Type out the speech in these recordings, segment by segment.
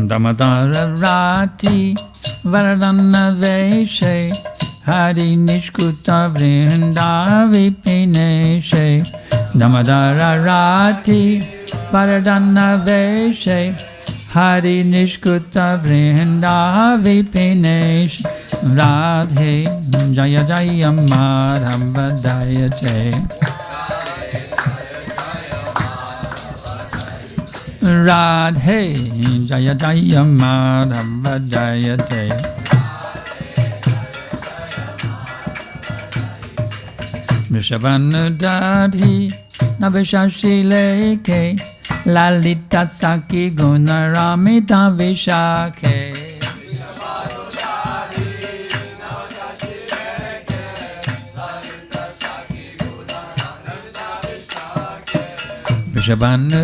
Damadara Rati Varadana Veshe Hari Nishkuta Vrinda Vipineshe Damadara Rati Varadana Veshe Hari Nishkuta Vrinda Vipineshe Radhe Jaya Jaya Madhava Dayate Radhe Jaya Jaya Madhava Jayate Vishavanudadhi Navishashileke Lalita Saki Gunaramita Vishake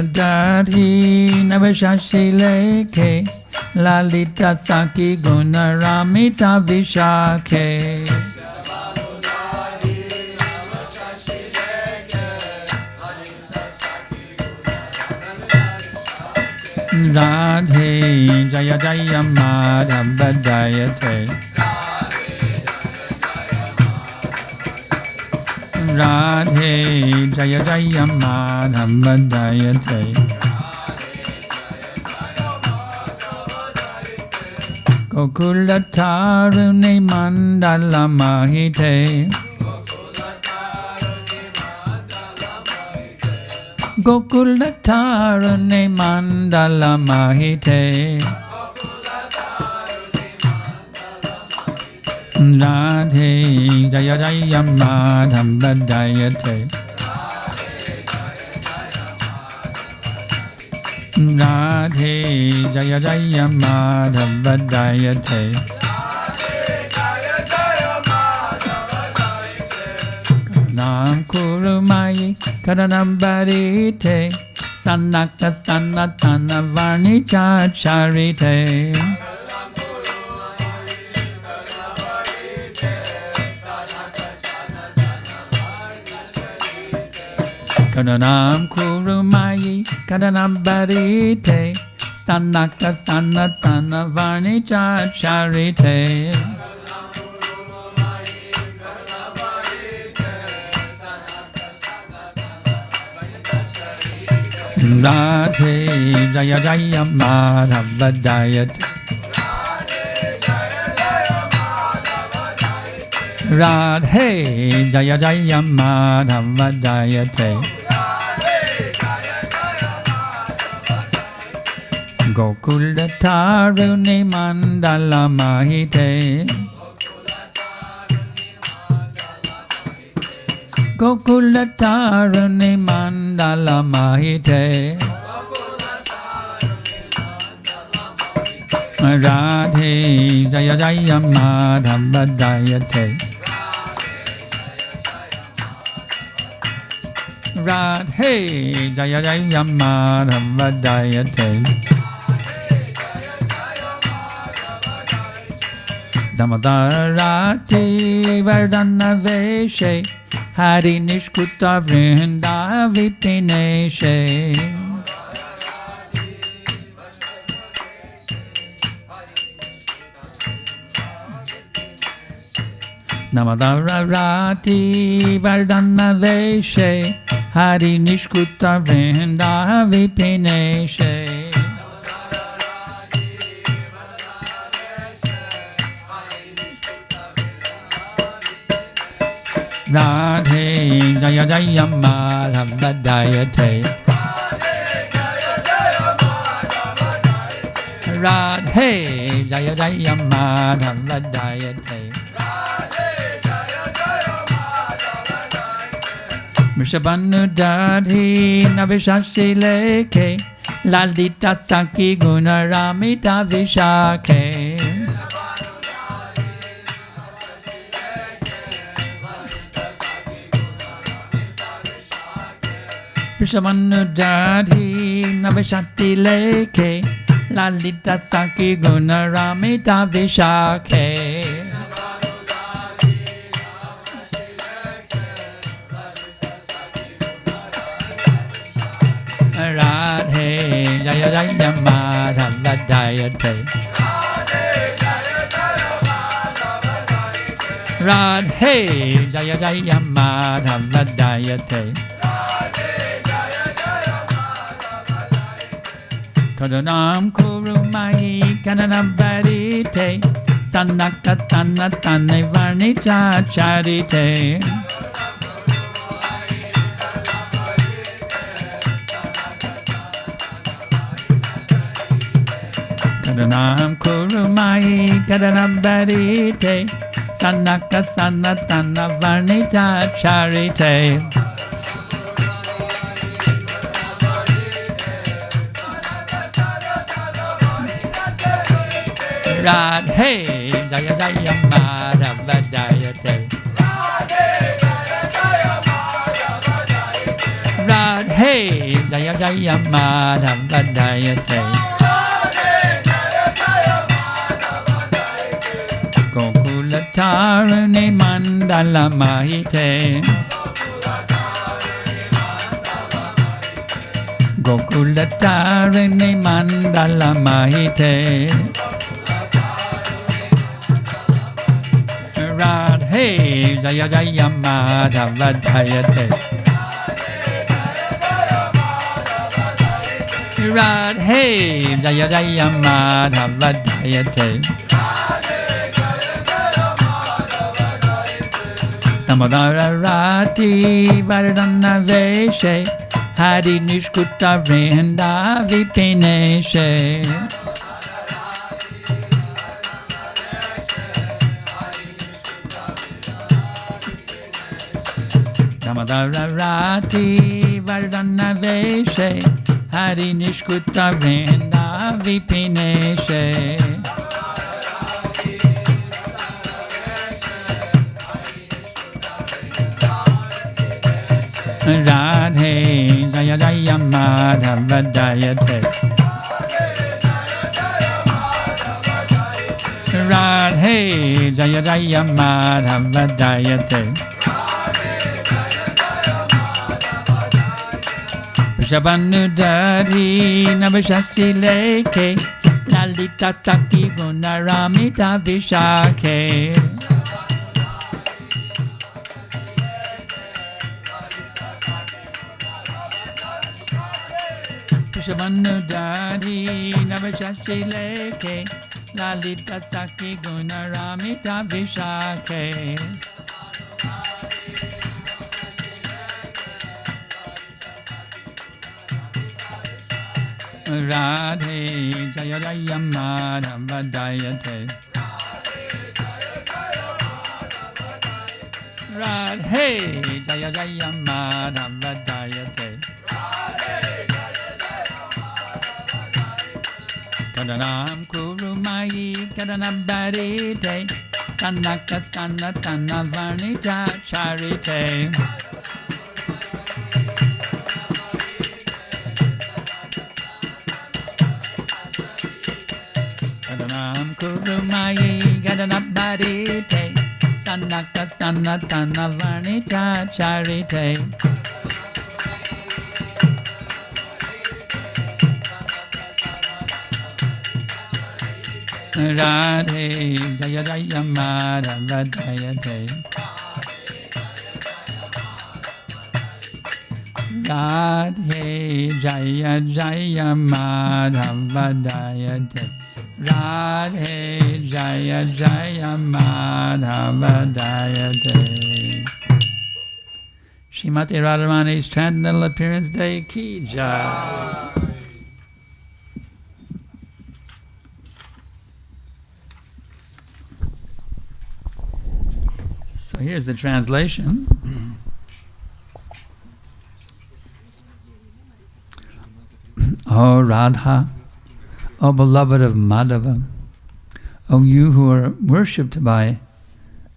Vishavanudadhi Navishashileke Lalita Saki Gunaramita Vishake Radhe Jaya Jaya Madhava Jayate Radhe Jaya Jaya Madhava Jayate Gokula Tarune Mandala Mahite Gokula Tarune Mandala Mahite Radhe Jaya Jaya Madhava Jayate Radhe Jaya Jaya Madhava Jayate Nam Kurumai Karanam Barite Sanaka Sanatana Varnica Charite Karanam Kurumai Karanam Barite Sanaka Sanatana Varnica Charite Radhe Jaya Jaya Madhava Jayate Radhe Jaya Jaya Madhava Jayate Gokula Tarune Mandala Mahite Gokula Tarune Mandala Mahite Radhe Jaya Jaya Madhava Jayate Radhe Jaya Jaya Madhava Jayate Damodarati Vardhana Veshe Hari Nishkuta Vrinda Vipineshe Damodarati Vardhana Veshe Hari Nishkuta Vrinda Vipineshe Radhe Jaya Jaya Madhava Jayate Radhe Jaya Jaya Madhava Jayate Vrishabhanudadhi Navishashileke Lalita Saki Gunaramita Vishake Vrishabhanudadhi Navishashileke Lalita Saki Gunaramita Vishake Radhe Jaya Jaya Jaya Madhava Jayate. Radhe Jaya Jaya Madhava Jayate. Kadanam Kurumai Kananam Varite. Sanaka Sanatane Varnita Charite. Kadanam Kurumai Kadanam Varite. Sanaka Sanatana Varnita Charite. Radhe Jaya Jaya Madhava Jayate. Radhe Jaya Jaya Madhava Jayate. Gokula Tarune Mandala Mahite. Gokula Tarune Mandala Mahite. Radhe Jaya Jaya Madhava Jayate. Radhe Jaya Jaya Madhava Jayate. Tamadara Rati Vardhana Veshe Hari Nishkuta Vrinda Vipineshe. Tamadara Rati Vardhana Veshe Hari Nishkuta Vrinda Vipineshe. Radhe Jaya Jaya Madhava Jayate. Radhe Jaya Jaya Madhava Jayate. Vrishabhanudari Navashasi Leke Lalita Taki Gunaramita Vishake. Vrishabhanudari Navashasi Leke Lalita Taki Gunaramita Vishake. Radhe Jaya Jaya Madhava Jayate. Radhe Jaya Jaya Madhava Jayate. Kadanam Kurumai Kadanam Varite. Sanaka Sanatana Varnita Charite. Kadanam Kurumai Kadanam Varite. Sanaka Sanatana Varnita Charite. Radhe Jaya Jaya Madhava Jayate. Radhe Jaya Jaya Madhava Jayate. Radhe Jaya Jaya Madhava Jayate. Srimati Radharani's Transcendental Appearance Day Ki Jai. So here's the translation. O Radha, O beloved of Madhava, O you who are worshipped by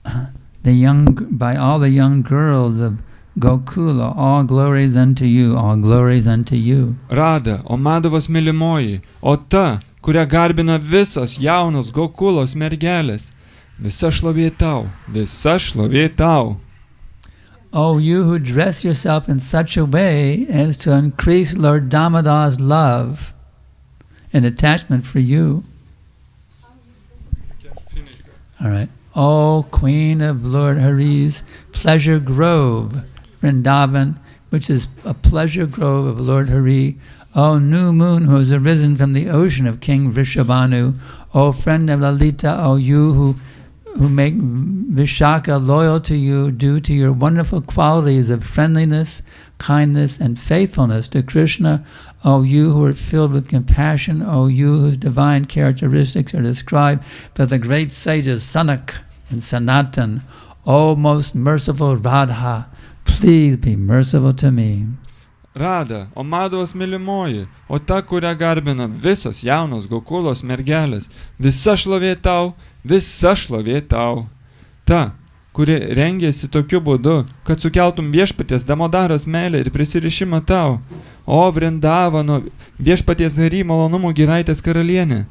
all the young girls of Gokula, all glories unto you, all glories unto you. Rada, o Madhavos mylimoji, o ta, kurią garbina visos jaunos Gokulos mergelės, visa šlovė tau, visa šlovė tau. O you who dress yourself in such a way as to increase Lord Damodar's love. an attachment for you. All right. O Queen of Lord Hari's pleasure grove, Vrindavan, which is a pleasure grove of Lord Hari. O new moon who has arisen from the ocean of King Vrishabhanu. O friend of Lalita, O you who make Vishaka loyal to you due to your wonderful qualities of friendliness, kindness, and faithfulness to Krishna. O you who are filled with compassion, O you whose divine characteristics are described by the great sages Sanak and Sanatan. O most merciful Radha, please be merciful to me. Rada, o Madavos mylimoji, o ta, kurią garbina visos jaunos Gokulos mergelės, visa šlovė tau, visa šlovė tau. Ta, kuri rengėsi tokiu būdu, kad sukeltum viešpaties Damodaros meilę ir prisirišimą tau. O Vrindavano viešpaties Hari malonumų giraitės karalienė.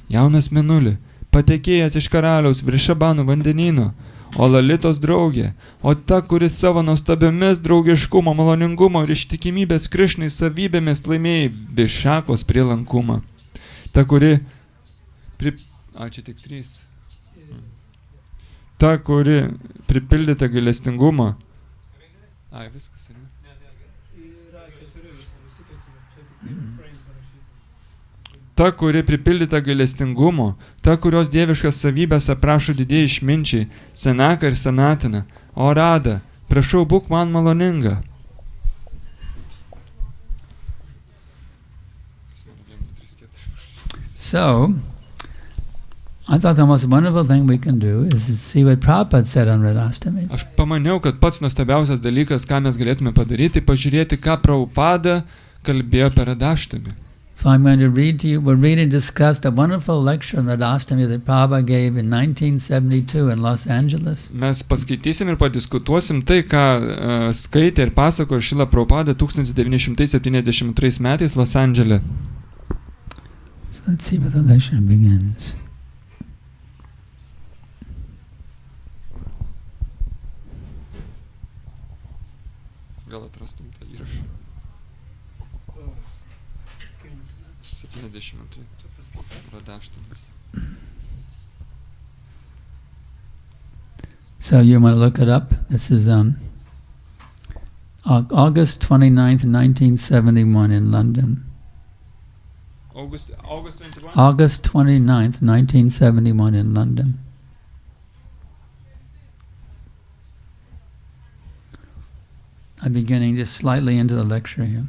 Jaunas mėnuli, patekėjęs iš karaliaus Vrishabhanu vandenyno, o Lalitos draugė, o ta, kuris savo nuostabiomis draugiškumo, maloningumo ir ištikimybės Krišnai savybėmis laimėjai Višakos prielankumą. Ta, kuri čia tik 3. Ta, kuri pripildyta gailestingumo. Viskas, ne? Ta, kuri pripildyta gailestingumo, ta, kurios dieviškas savybės aprašo didieji išminčiai, Sanaka ir Sanatina. O Rada, prašau, būk man maloninga. So, I thought the most wonderful thing we can do is to see what Prabhupada said on Radhastami. Aš pamaniau, kad pats nuostabiausias dalykas, ką mes galėtume padaryti, pažiūrėti, ką Prabhupada kalbėjo per Radhastami. So I'm going to read to you, we'll read and discuss the wonderful lecture on Radhastami that Prabhupada gave in 1972 in Los Angeles. Mes paskaitysim ir padiskutuosim tai, ką skaitė ir pasakojo Šrila Prabhupada 1972 metais Los Andžele. So let's see where the lecture begins. Gal atrastum tą įrašą. 72 Radhashtamis. So you want to look it up? This is August 29th, 1971 in London. August 21? August 29th, 1971 in London. I'm beginning just slightly into the lecture here.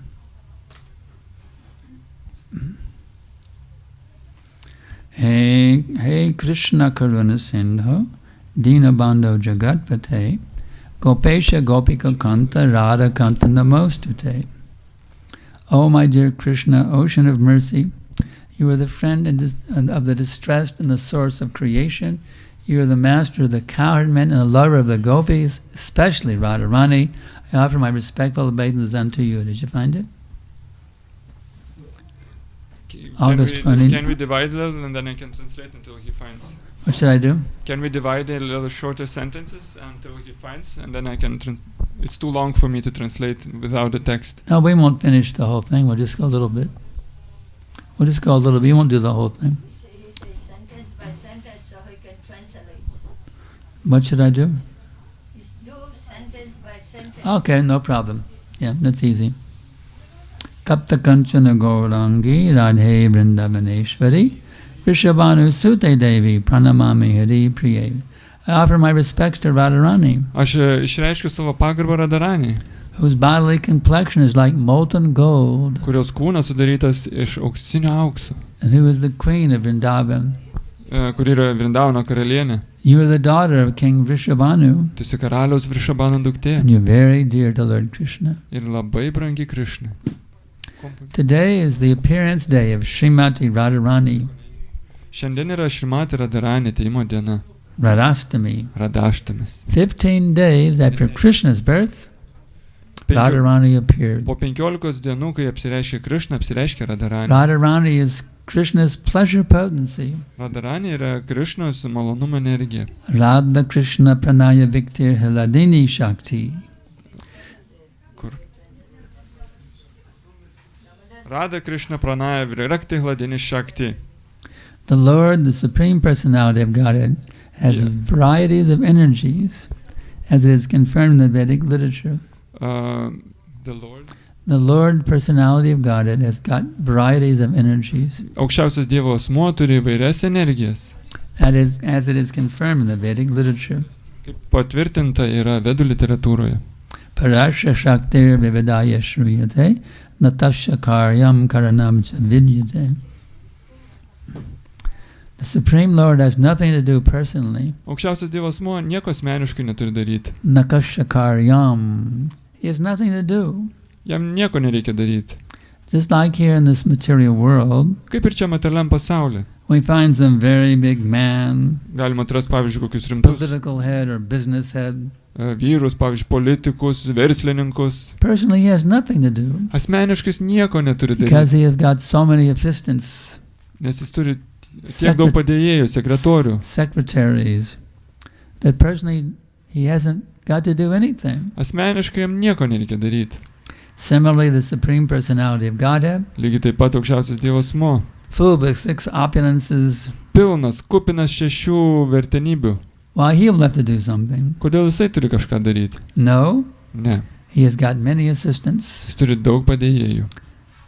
Hey Krishna Karuna Sindhu, Dinabandho Jagatpate, Gopesha Gopika Kanta Radha Kanta Namostute. Oh my dear Krishna, ocean of mercy, you are the friend of the distressed and the source of creation. You are the master of the cowherdmen and the lover of the gopis, especially Radharani. I offer my respectful obeisances unto you. Did you find it? Can we divide a little and then I can translate until he finds? What should I do? Can we divide a little shorter sentences until he finds, and then I can it's too long for me to translate without the text. No, we won't finish the whole thing. We'll just go a little bit. We'll just go a little bit. We won't do the whole thing. He says sentence by sentence so he can translate. What should I do? Just do sentence by sentence. Okay, no problem. Yeah, that's easy. Kapta Kanchana Gaurangi Radhe Vrindavaneshwari Vrishabhanu Sute Devi Pranamami Hari Priye. I offer my respects to Radharani. Aš išreiškiu savo pagarbą Radharani, whose bodily complexion is like molten gold, kurios kūnas sudarytas iš auksinio aukso, and who is the queen of Vrindavan. Kuri yra Vrindavano karalienė. You are the daughter of King Vrishabhanu, Tu esi karaliaus Vrishabhano duktė and you're very dear to Lord Krishna. ir labai brangi Krishnai. Today is the appearance day of Srimati Radharani, Šiandien yra Šrimati Radharani atėjimo diena, Radhastami. Radhashtamis. 15 days after Krishna's birth, Radharani appeared. Po 15 dienų, kai apsireiškė Krishna, apsireiškė Radharani. Radharani is Krishna's pleasure potency. Radharani yra Krishnos malonumo energija. Radha Krishna Pranaya Viktir Hiladini Shakti. Kur? Radha Krishna Pranaya Virakti Hladini Shakti. The Lord, the Supreme Personality of Godhead, has Yeah. varieties of energies, as it is confirmed in the Vedic literature. The Lord. The Lord, Personality of Godhead, has got varieties of energies, Aukščiausias Dievo asmuo turi įvairias energijas. as it is confirmed in the Vedic literature. Kaip patvirtinta yra Vedų literatūroje. Parasha Shaktir Vividaya Shruyate, Natasha Karyam Karanam Cha Vidyate. The Supreme Lord has nothing to do personally. Aukščiausias Dievo asmuo nieko asmeniškai neturi daryti. Nakasha Karyam. He has nothing to do. Jam nieko nereikia daryti. Just like here in this material world, Kaip ir čia materialiam pasaulyje. we find some very big man, Galima atrasti, pavyzdžiui, kokius rimtus political head or business head. vyrus, pavyzdžiui, politikus, verslininkus. Personally, he has nothing to do Asmeniškai jis nieko neturi because daryti, he has got so many assistants, nes jis turi tiek daug padėjėjų, sekretorių. secretaries, that personally he hasn't got to do anything. Asmeniškai jam nieko nereikia daryti. Similarly, the Supreme Personality of Godhead, Lygiai taip pat aukščiausias Dievo asmuo. full of 6 opulences, Pilnas, kupinas 6 vertenybių. why he'll have to do something? Kodėl jisai turi kažką daryti? No, Ne. he has got many assistants. Jis turi daug padėjėjų.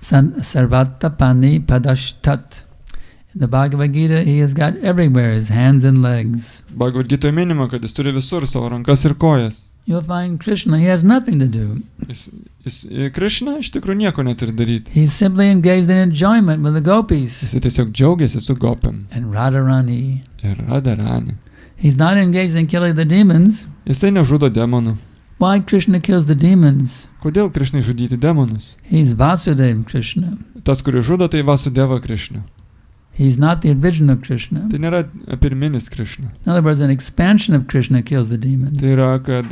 Sarvata Pani Padashtat. In the Bhagavad Gita, he has got everywhere his hands and legs. Bhagavad Gita minima, kad jis turi visur savo rankas ir kojas. You'll find Krishna, he has nothing to do. Krishna iš tikrųjų nieko neturi daryti. He's simply engaged in enjoyment with the gopis Jis tiesiog džiaugiasi su gopim and Radharani. ir Radharani. He's not engaged in killing the demons. Jisai nežudo demonų. Why Krishna kills the demons? Kodėl Krishnai žudyti demonus? He's Vasudeva Krishna. Tas, kuris žudo, tai Vasudeva Krishna. He's not the original Krishna. Tai nėra pirminis Krishna. In other words, an expansion of Krishna kills the demons, Tai yra, kad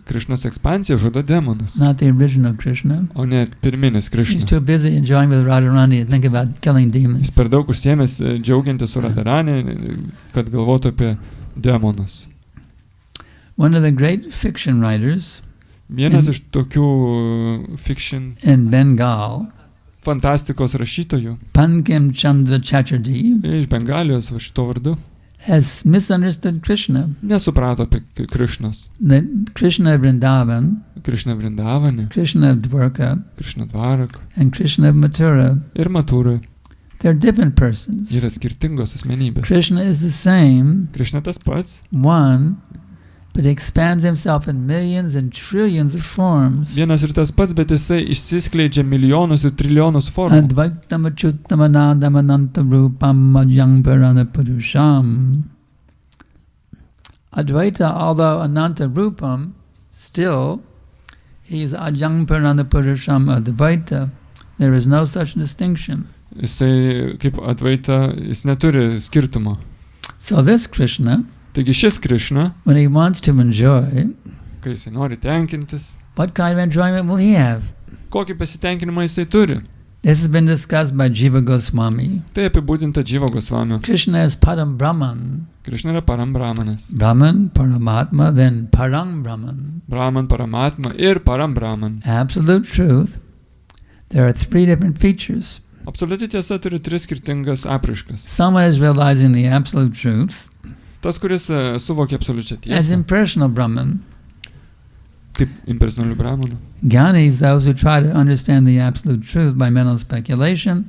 Krishnos ekspansija žudo demonus, not the original Krishna. o ne pirminis He's Krishna. too busy enjoying with Radharani to think about killing Jis demons. per daug užsiėmęs džiaugiantis su Radharani, kad galvotų apie demonus. One of the great fiction writers Vienas iš tokių fiction, in Bengal, fantastikos rašytojų Bankim Chandra Chatterjee, iš Bengalijos va šito vardu has misunderstood Krishna. nesuprato apie Krishnos. The Krishna of Vrindavan, Krishna Vrindavane, Krishna of Dwarka, Krishna Dvarak and Krishna of Mathura. ir Matūrai They're different persons. yra skirtingos asmenybės. Krishna is the same Krishna tas pats, one, but he expands himself in millions and trillions of forms. vienas ir tas pats, bet jisai išsiskleidžia milijonus ir trilijonus formų. Advaitam achyutam anandam ananta rupam majang parana purusham. Advaita, although ananta rupam, still he is ajang parana purusham advaita. There is no such distinction. Jisai kaip Advaita, jis neturi skirtumo. So this Krishna, Taigi šis Krishna, when he wants to enjoy, kai jisai nori tenkintis, what kind of enjoyment will he have? kokį pasitenkinimą jisai turi. This has been discussed by Jiva Goswami. Tai apibūdinta Dživo Gosvamio. Krishna is Param Brahman. Krishna yra Param Brahmanas. Brahman, Paramatma, then Parang Brahman. Brahman, Paramatma ir Param Brahman. Absolute truth. There are 3 different features. Absoliuti tiesa turi 3 skirtingas apraiškas. Someone is realizing the absolute truth Tas, kuris suvokia absoliučią as tiesą, impersonal Brahman. kaip impersonalių brahmanų. Jnanis, those who try to understand the absolute truth by mental speculation,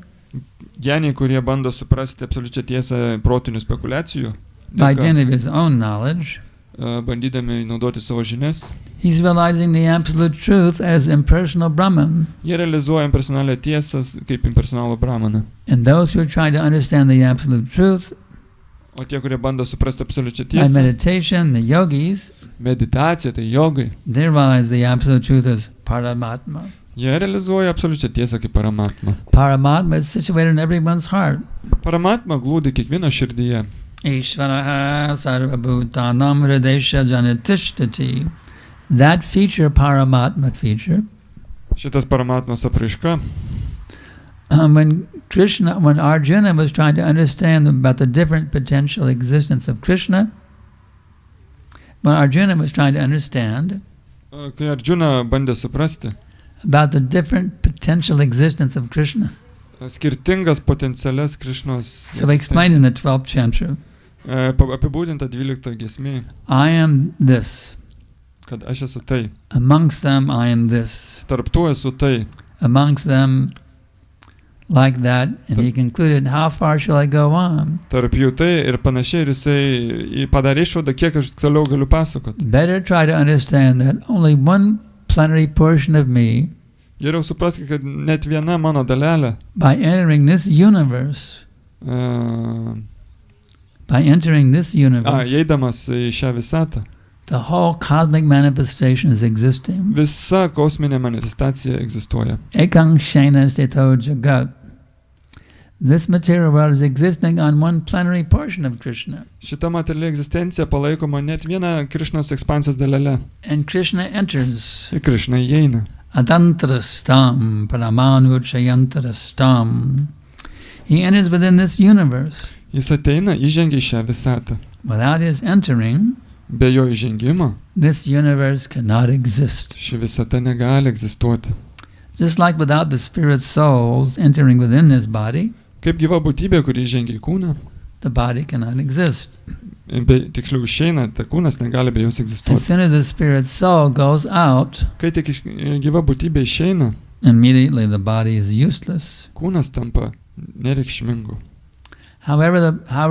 Geniai, kurie bando suprasti absoliučią tiesą protinių spekulacijų, by dėka, dint of his own knowledge, bandydami naudoti savo žinias, he's realizing the absolute truth as impersonal Brahman. jie realizuoja impersonalią tiesą kaip impersonalų brahmaną. And those who are trying to understand the absolute truth O tie, kurie bando suprasti absoliučią by tiesą, meditation, the yogis, meditacija, tai jogai, they realize the absolute truth as Paramatma. jie realizuoja absoliučią tiesą kaip Paramatma. Paramatma is situated in everyone's heart. Paramatma glūdi kiekvieno širdyje. Ishvaraha sarvabhutanam hridesha janatishtati. That feature, Paramatma feature, Šitas Paramatmos apraiška, when Arjuna was trying to understand about the different potential existence of Krishna, when Arjuna was trying to understand kai Arjuna bandė suprasti about the different potential existence of Krishna, skirtingas potencialias Krišnos. So we explained in the 12th chantra, Apibūdinta 12 giesmėje, I am this. kad aš esu tai. Amongst them, I am this. Tarp tų esu tai. Amongst them, like that. And he concluded, how far shall I go on? Tarp jų tai ir panašiai, ir jisai padarė išvadą, kiek aš toliau galiu pasakoti. Better try to understand that only one plenary portion of me, Geriau supraskite, kad net viena mano dalelė, by entering this universe, įeidamas į šią visatą, the whole cosmic manifestation is existing. visa kosminė manifestacija egzistuoja. Ekang shena steto jagat. This material world is existing on one plenary portion of Krishna. Šita materiali egzistencija palaikoma net viena Krišnos ekspansijos dalelė. And Krishna enters. Ir Krišna įeina. Atantrastam paramanuchayantrastam. He enters within this universe. Jis ateina, įžengia į šią visatą. Without his entering, Be jo įžengimo, this universe cannot exist. ši visata negali egzistuoti. Just like without the spirit souls entering within this body, Kaip gyva būtybė, kuri įžengia į kūną, the body cannot exist. tiksliau išeina, ta kūnas negali be jos As egzistuoti. soon as the spirit soul goes out, Kai tik gyva būtybė išeina, immediately the body is useless. kūnas tampa nereikšmingu. However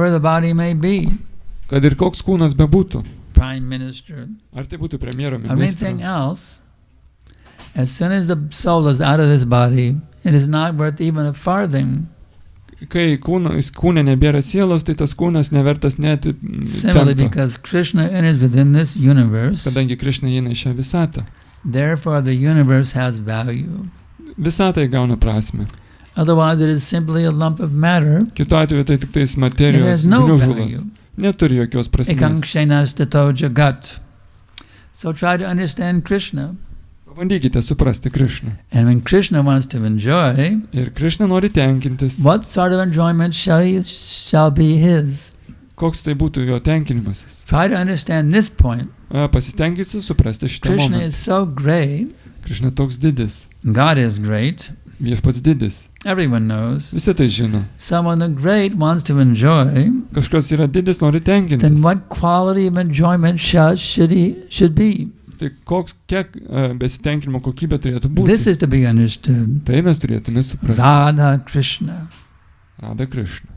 the body may be, Kad ir koks kūnas bebūtų, prime minister, ar tai būtų premjero or anything ministras, else, as soon as the soul is out of this body, it is not worth even a farthing. kai kūne nebėra sielos, tai tas kūnas nevertas net Simply cento, because Krishna enters within this universe, kadangi Krišna įeina į šią visatą. therefore the universe has value. Visatai gauna prasme. Otherwise it is simply a lump of matter. Kitu atveju tai tik tais It materijos has no gniužulas. value. Neturi jokios prasmės. Ekangshenastato jagat. So try to understand Krishna. Pabandykite suprasti Krišną. And when Krishna wants to enjoy, Ir Krišna nori tenkintis. what sort of enjoyment shall be his? Koks tai būtų jo tenkinimasis? Try to understand this point. Pasitenkite suprasti šitą Krishna momentą. is so great. Krišna toks didis. God is great. Viešpats didis. Everyone knows. Visi tai žino. Someone the great wants to enjoy, Kažkas yra didis, nori then tenkintis. what quality of enjoyment should be? Tai kiek besitenkinimo kokybė turėtų This būti. is to be understood. Tai mes turėtume suprasti. Radha Krishna. Rada Krišna.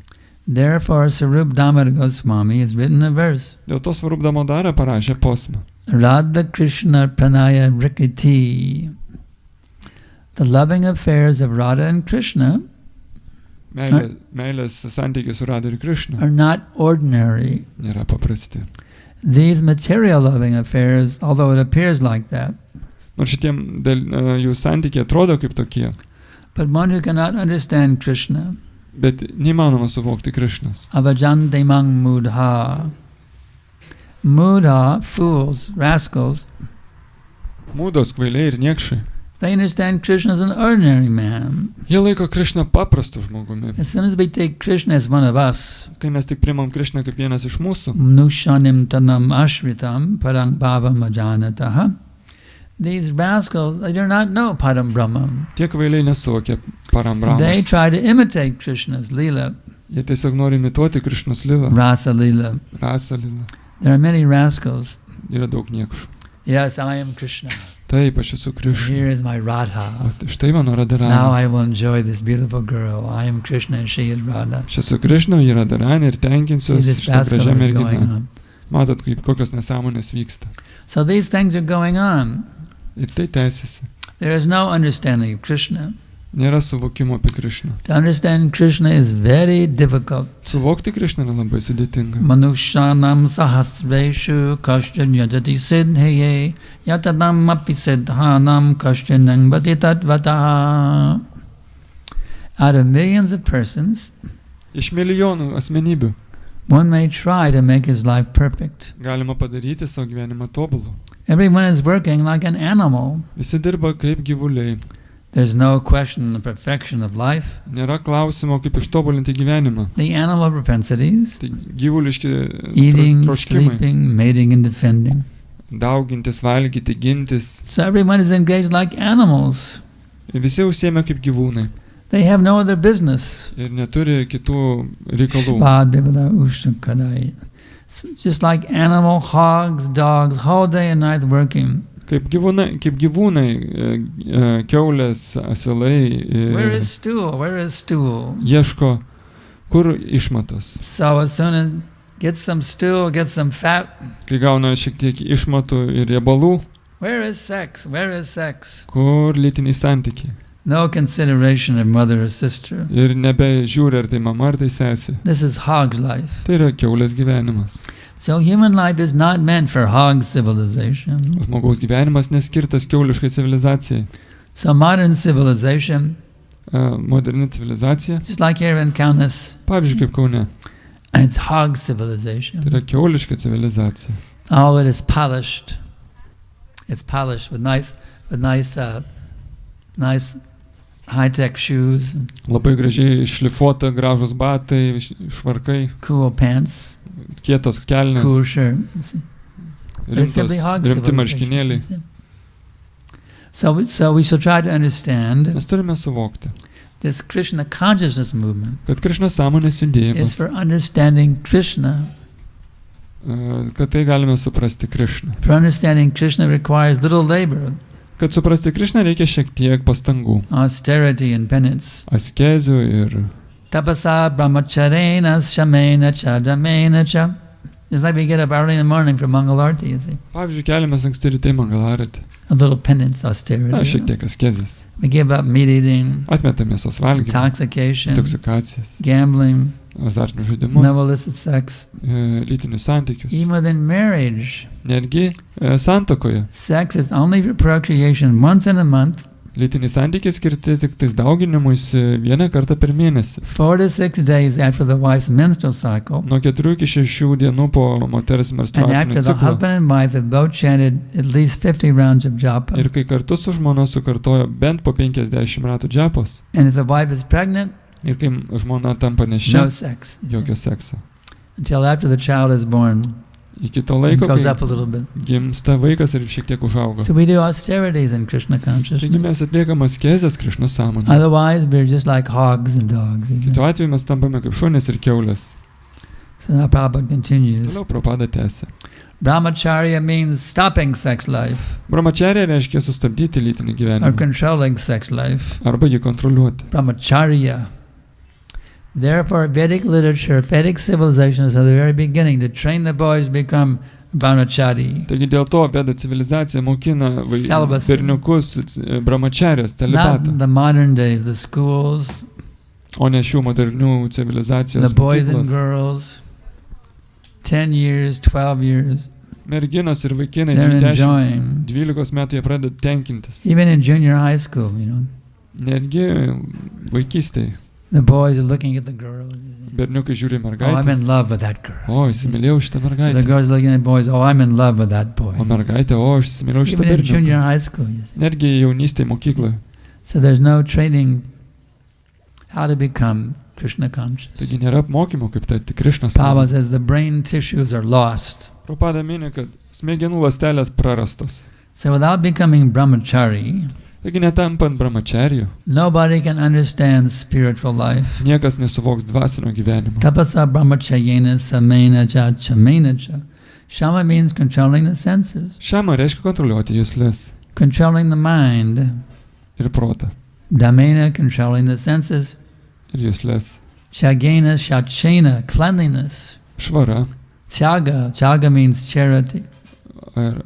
Therefore, Sarup Damodar Goswami has written a verse. Dėl to Svarup Damodara parašė posmą. Radha Krishna Pranaya Vrikriti. The loving affairs of Radha and Krishna Meilės santykiai su Rada ir Krišna are not ordinary. nėra paprasti. These material loving affairs, although it appears like that, Nors šitiem jų santykiai atrodo kaip tokie, but one who cannot understand Krishna, bet neįmanoma suvokti Krišnos. avajante mang mudha. Mudha, fools, rascals, Mūdos, kvailiai ir niekšai. they understand Krishna as an ordinary man. Jie laiko Krišną paprastu žmogumi. As soon as we take Krishna as one of us, Kai mes tik primam Krišną kaip vienas iš mūsų, nushanim tanam ashritam parang bhavam ajanataha. These rascals, they do not know Param Brahman. tie kvailiai nesuvokia Parambramą. They try to imitate Krishna's Leela, Jie tiesiog nori imituoti Krišnos lilą, Rasa Leela. rasą lilą. There are many rascals. Yra daug niekšų. Yes, I am Krishna. Taip, aš esu Krišna. Here is my Radha. Štai mano Now Radharani. I will enjoy this beautiful girl. I am Krishna and she is Radha. Aš esu Krišna, ji Radharani ir See, tenkinsiuos this šitą rascal gražią is going merginą. on. Matot, kaip kokios nesąmonės vyksta. So these things are going on. Ir tai tęsiasi. There is no understanding of Krishna. Nėra suvokimo apie Krišną. To understand Krishna is very difficult. Suvokti Krišną yra labai sudėtinga. Manushanam sahasreshu kashchan yajati siddhye yatadam api siddhanam kashchanang bhati tatvataha. Out of millions of persons, Iš milijonų asmenybių one may try to make his life perfect. galima padaryti savo gyvenimą tobulų. Everyone is working like an animal. Visi dirba kaip gyvuliai. There's no question of the perfection of life. Nėra klausimo, kaip ištobulinti gyvenimą. The animal propensities, Tai gyvuliški eating, troškimai. sleeping, mating and defending. Daugintis, valgyti, gintis. So everyone is engaged like animals. Visi užsiėmė kaip gyvūnai. They have no other business. ir neturi kitų reikalų. Bhadavada Ushakadai. Just like animal, hogs, dogs, whole day and night working. Kaip gyvūnai, kiaulės, asilai Where is stool? Where is stool? ieško, kur išmatos. So as soon as get some stool, get some fat. Kai gauna šiek tiek išmatų ir riebalų, Where is sex? Where is sex? kur lytiniai santykiai. No consideration of mother or sister. Ir nebežiūri, ar tai mama, ar tai sesė. This is hog's life. Tai yra kiaulės gyvenimas. So human life is not meant for hog civilization. Žmogaus gyvenimas neskirtas kiauliškai civilizacijai. So modern civilization, Moderni civilizacija, just like here in Kaunas, pavyzdžiui, kaip Kaune, it's hog tai civilization. yra kiauliška civilizacija. All it is polished. It's polished with nice high-tech shoes, Labai gražiai iššlifuota, gražus batai, švarkai, cool pants, kietos kelnės, cool shirt. You see. But it's simply hog rimti civilization. marškinėliai. You see. So we shall try to understand Mes turime suvokti, this Krishna consciousness movement kad Krišna sąmonės is judėjimas, for understanding Krishna. kad tai galime suprasti Krišną. For understanding Krishna requires little labor, Kad suprasti Krišną reikia šiek tiek pastangų, austerity and penance. askezių ir Tapasa brahmacharena shamena cha damena cha. Just like we get up early in the morning for Mangalarti, you see. pavyzdžiui, keliamės anksti rytai Mangalarati. A little penance, austerity. Šiek tiek askezės. We give up meat eating, Atmetame mėsos valgymą, intoxication, intoksikacijas, gambling, azartinius žaidimus, no illicit sex. Lytinius santykius. Even within marriage, Netgi santuokoje. sex is only for procreation once in a month, Lytiniai santykiai skirti tik tais dauginimuisi vieną kartą per mėnesį. 4 to 6 days after the wife's menstrual cycle, Nuo 4 iki 6 dienų po moters and menstruacinio after the ciklo. husband and wife have both chanted at least 50 rounds of japa. Ir kai kartu su žmona sukartojo bent po 50 ratų džapos. And if the wife is pregnant, Ir kai žmona tampa no neščia, sex. jokio sekso. Until after the child is born, Iki to it laiko, goes kai up a little bit. gimsta vaikas ir šiek tiek užauga. So we do austerities in Krishna Taigi consciousness. mes atliekam askezes Krišnos sąmonę. Otherwise, we're just like hogs and dogs. Kitu atveju mes tampame kaip šunys ir kiaulės. So now Prabhupada continues. Toliau Prabhupada tęsia. Brahmacharya means stopping sex life Brahmacharya reiškia sustabdyti lytinį or gyvenimą. controlling sex life. Arba jį kontroliuoti. Brahmacharya. Therefore, Vedic literature, Vedic civilizations at the very beginning to train the boys to become brahmachari. Taigi dėl to Vedų civilizacija mokina Celibacy. berniukus brahmacharijos, Not celibatą, the modern days, the schools, o ne šių modernių the civilizacijos boys and mokyklos. girls, 10 years, 12 years, Merginos ir vaikinai they're 10, enjoying. 12 metų jie pradeda tenkintis. Even in junior high school, you know, Netgi vaikystėje. the boys are looking at the girls. Berniukai žiūri Oh, I'm in mergaitės. love with that girl. O, įsimylėjau šitą The mergaitę. girls looking at boys. Oh, I'm in love with that boy. O mergaitė, o, aš įsimylėjau šitą Even in junior berniuką. high school. You see. Netgi jaunystėje mokykloje. So there's no training how to become Krishna conscious. Taigi nėra apmokymo, kaip tai Krišnos Prabhupada sąmonė. says the brain tissues are lost. Prabhupada mini, kad smegenų ląstelės prarastos. So without becoming brahmachari, Taigi netampant brahmacharijų, nobody can understand spiritual life. niekas nesuvoks dvasinio gyvenimo. Tapasa brahmachayena samena cha chamena cha. Shama means controlling the senses, Šama reiškia kontroliuoti jūslės controlling the mind. ir protą. Dhamena, controlling the senses. Ir jūslės. Shagena, shachena, cleanliness. Švara Tyaga means charity. ir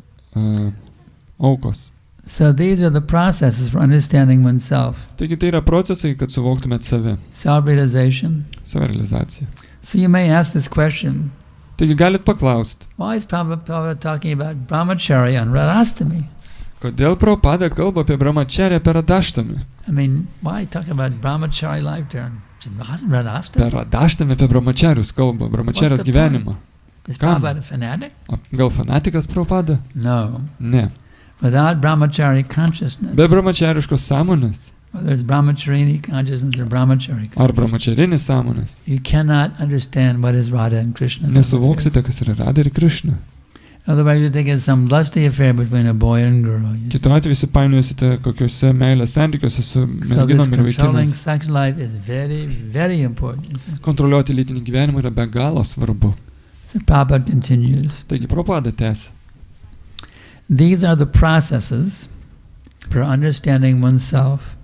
aukos. So these are the processes for understanding oneself. Taigi tai yra procesai, kad suvoktumėt save, Self-realization. savirealizacija. So you may ask this question, Taigi galit paklausti, why is Prabhupada talking about brahmacharya and radhastami? kodėl Prabhupada kalba apie brahmachariją per adaštami? I mean, why talk about brahmachari life term? Radhastami? Per adaštami apie brahmacharius kalba, brahmacharijos What's the gyvenimą. Is Kam? Prabhupada a fanatic? Gal fanatikas Prabhupada? No. Ne. Without brahmachari consciousness, Be brahmachariškos sąmonės, whether it's brahmacharini consciousness or brahmachari ar consciousness, brahmacharinis sąmonės, you cannot understand what is Radha and Krishna. nesuvoksite, kas yra Radha ir Krišna. Otherwise you think it's some lusty affair between a boy and girl. Kitu atveju įsipainiosite kokiuose meilės santykiuose su So this merginom ir controlling vaikinais. sex life is very, very important. You see. Kontroliuoti lytinį gyvenimą yra be galo svarbu. So Prabhupada continues. Taigi Prabhupada tęsia. These are the processes for understanding oneself,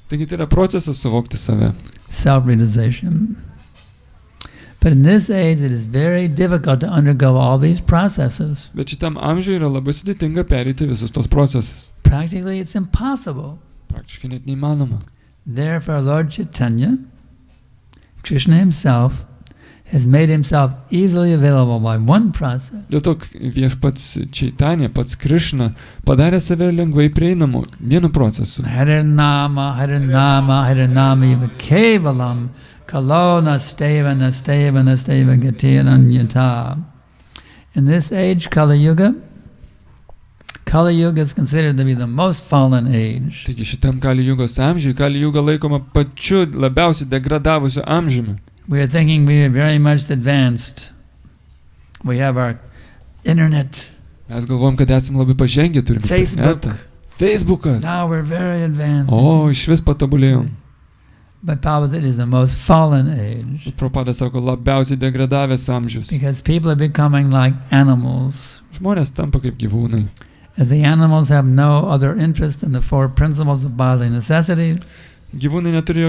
Taigi tai yra procesas suvokti save. self-realization. But in this age, it is very difficult to undergo all these processes. Bet šitam amžiui yra labai sudėtinga pereiti visus tos procesus. Practically, it's impossible. Praktiškai net neįmanoma. Therefore, Lord Chaitanya, Krishna himself, has made himself easily available by one process. Dėl to viešpats Čaitanė, pats Krišna, padarė save lengvai prieinamu vienu procesu. Harinama, Harinama, Harinama, Eva Kevalam, Kalo Nasteva, Nasteva, Nasteva, Gatiranyata. In this age, Kali Yuga is considered to be the most fallen age. Taigi šitam Kali Jugos amžiui, Kali Juga laikoma pačiu labiausiai degradavusiu amžiumi. We are thinking we are very much advanced. We have our internet, Mes galvom, kad esame labai pažengę, turime Facebook. internetą. Facebookas. Now we're very advanced. O, iš vis patobulėjom. But Prabhupada said it is the most fallen age. Prabhupada sako, labiausiai degradavęs amžius. Because people are becoming like animals. Žmonės tampa kaip gyvūnai. As the animals have no other interest in the four principles of bodily necessity, Gyvūnai neturi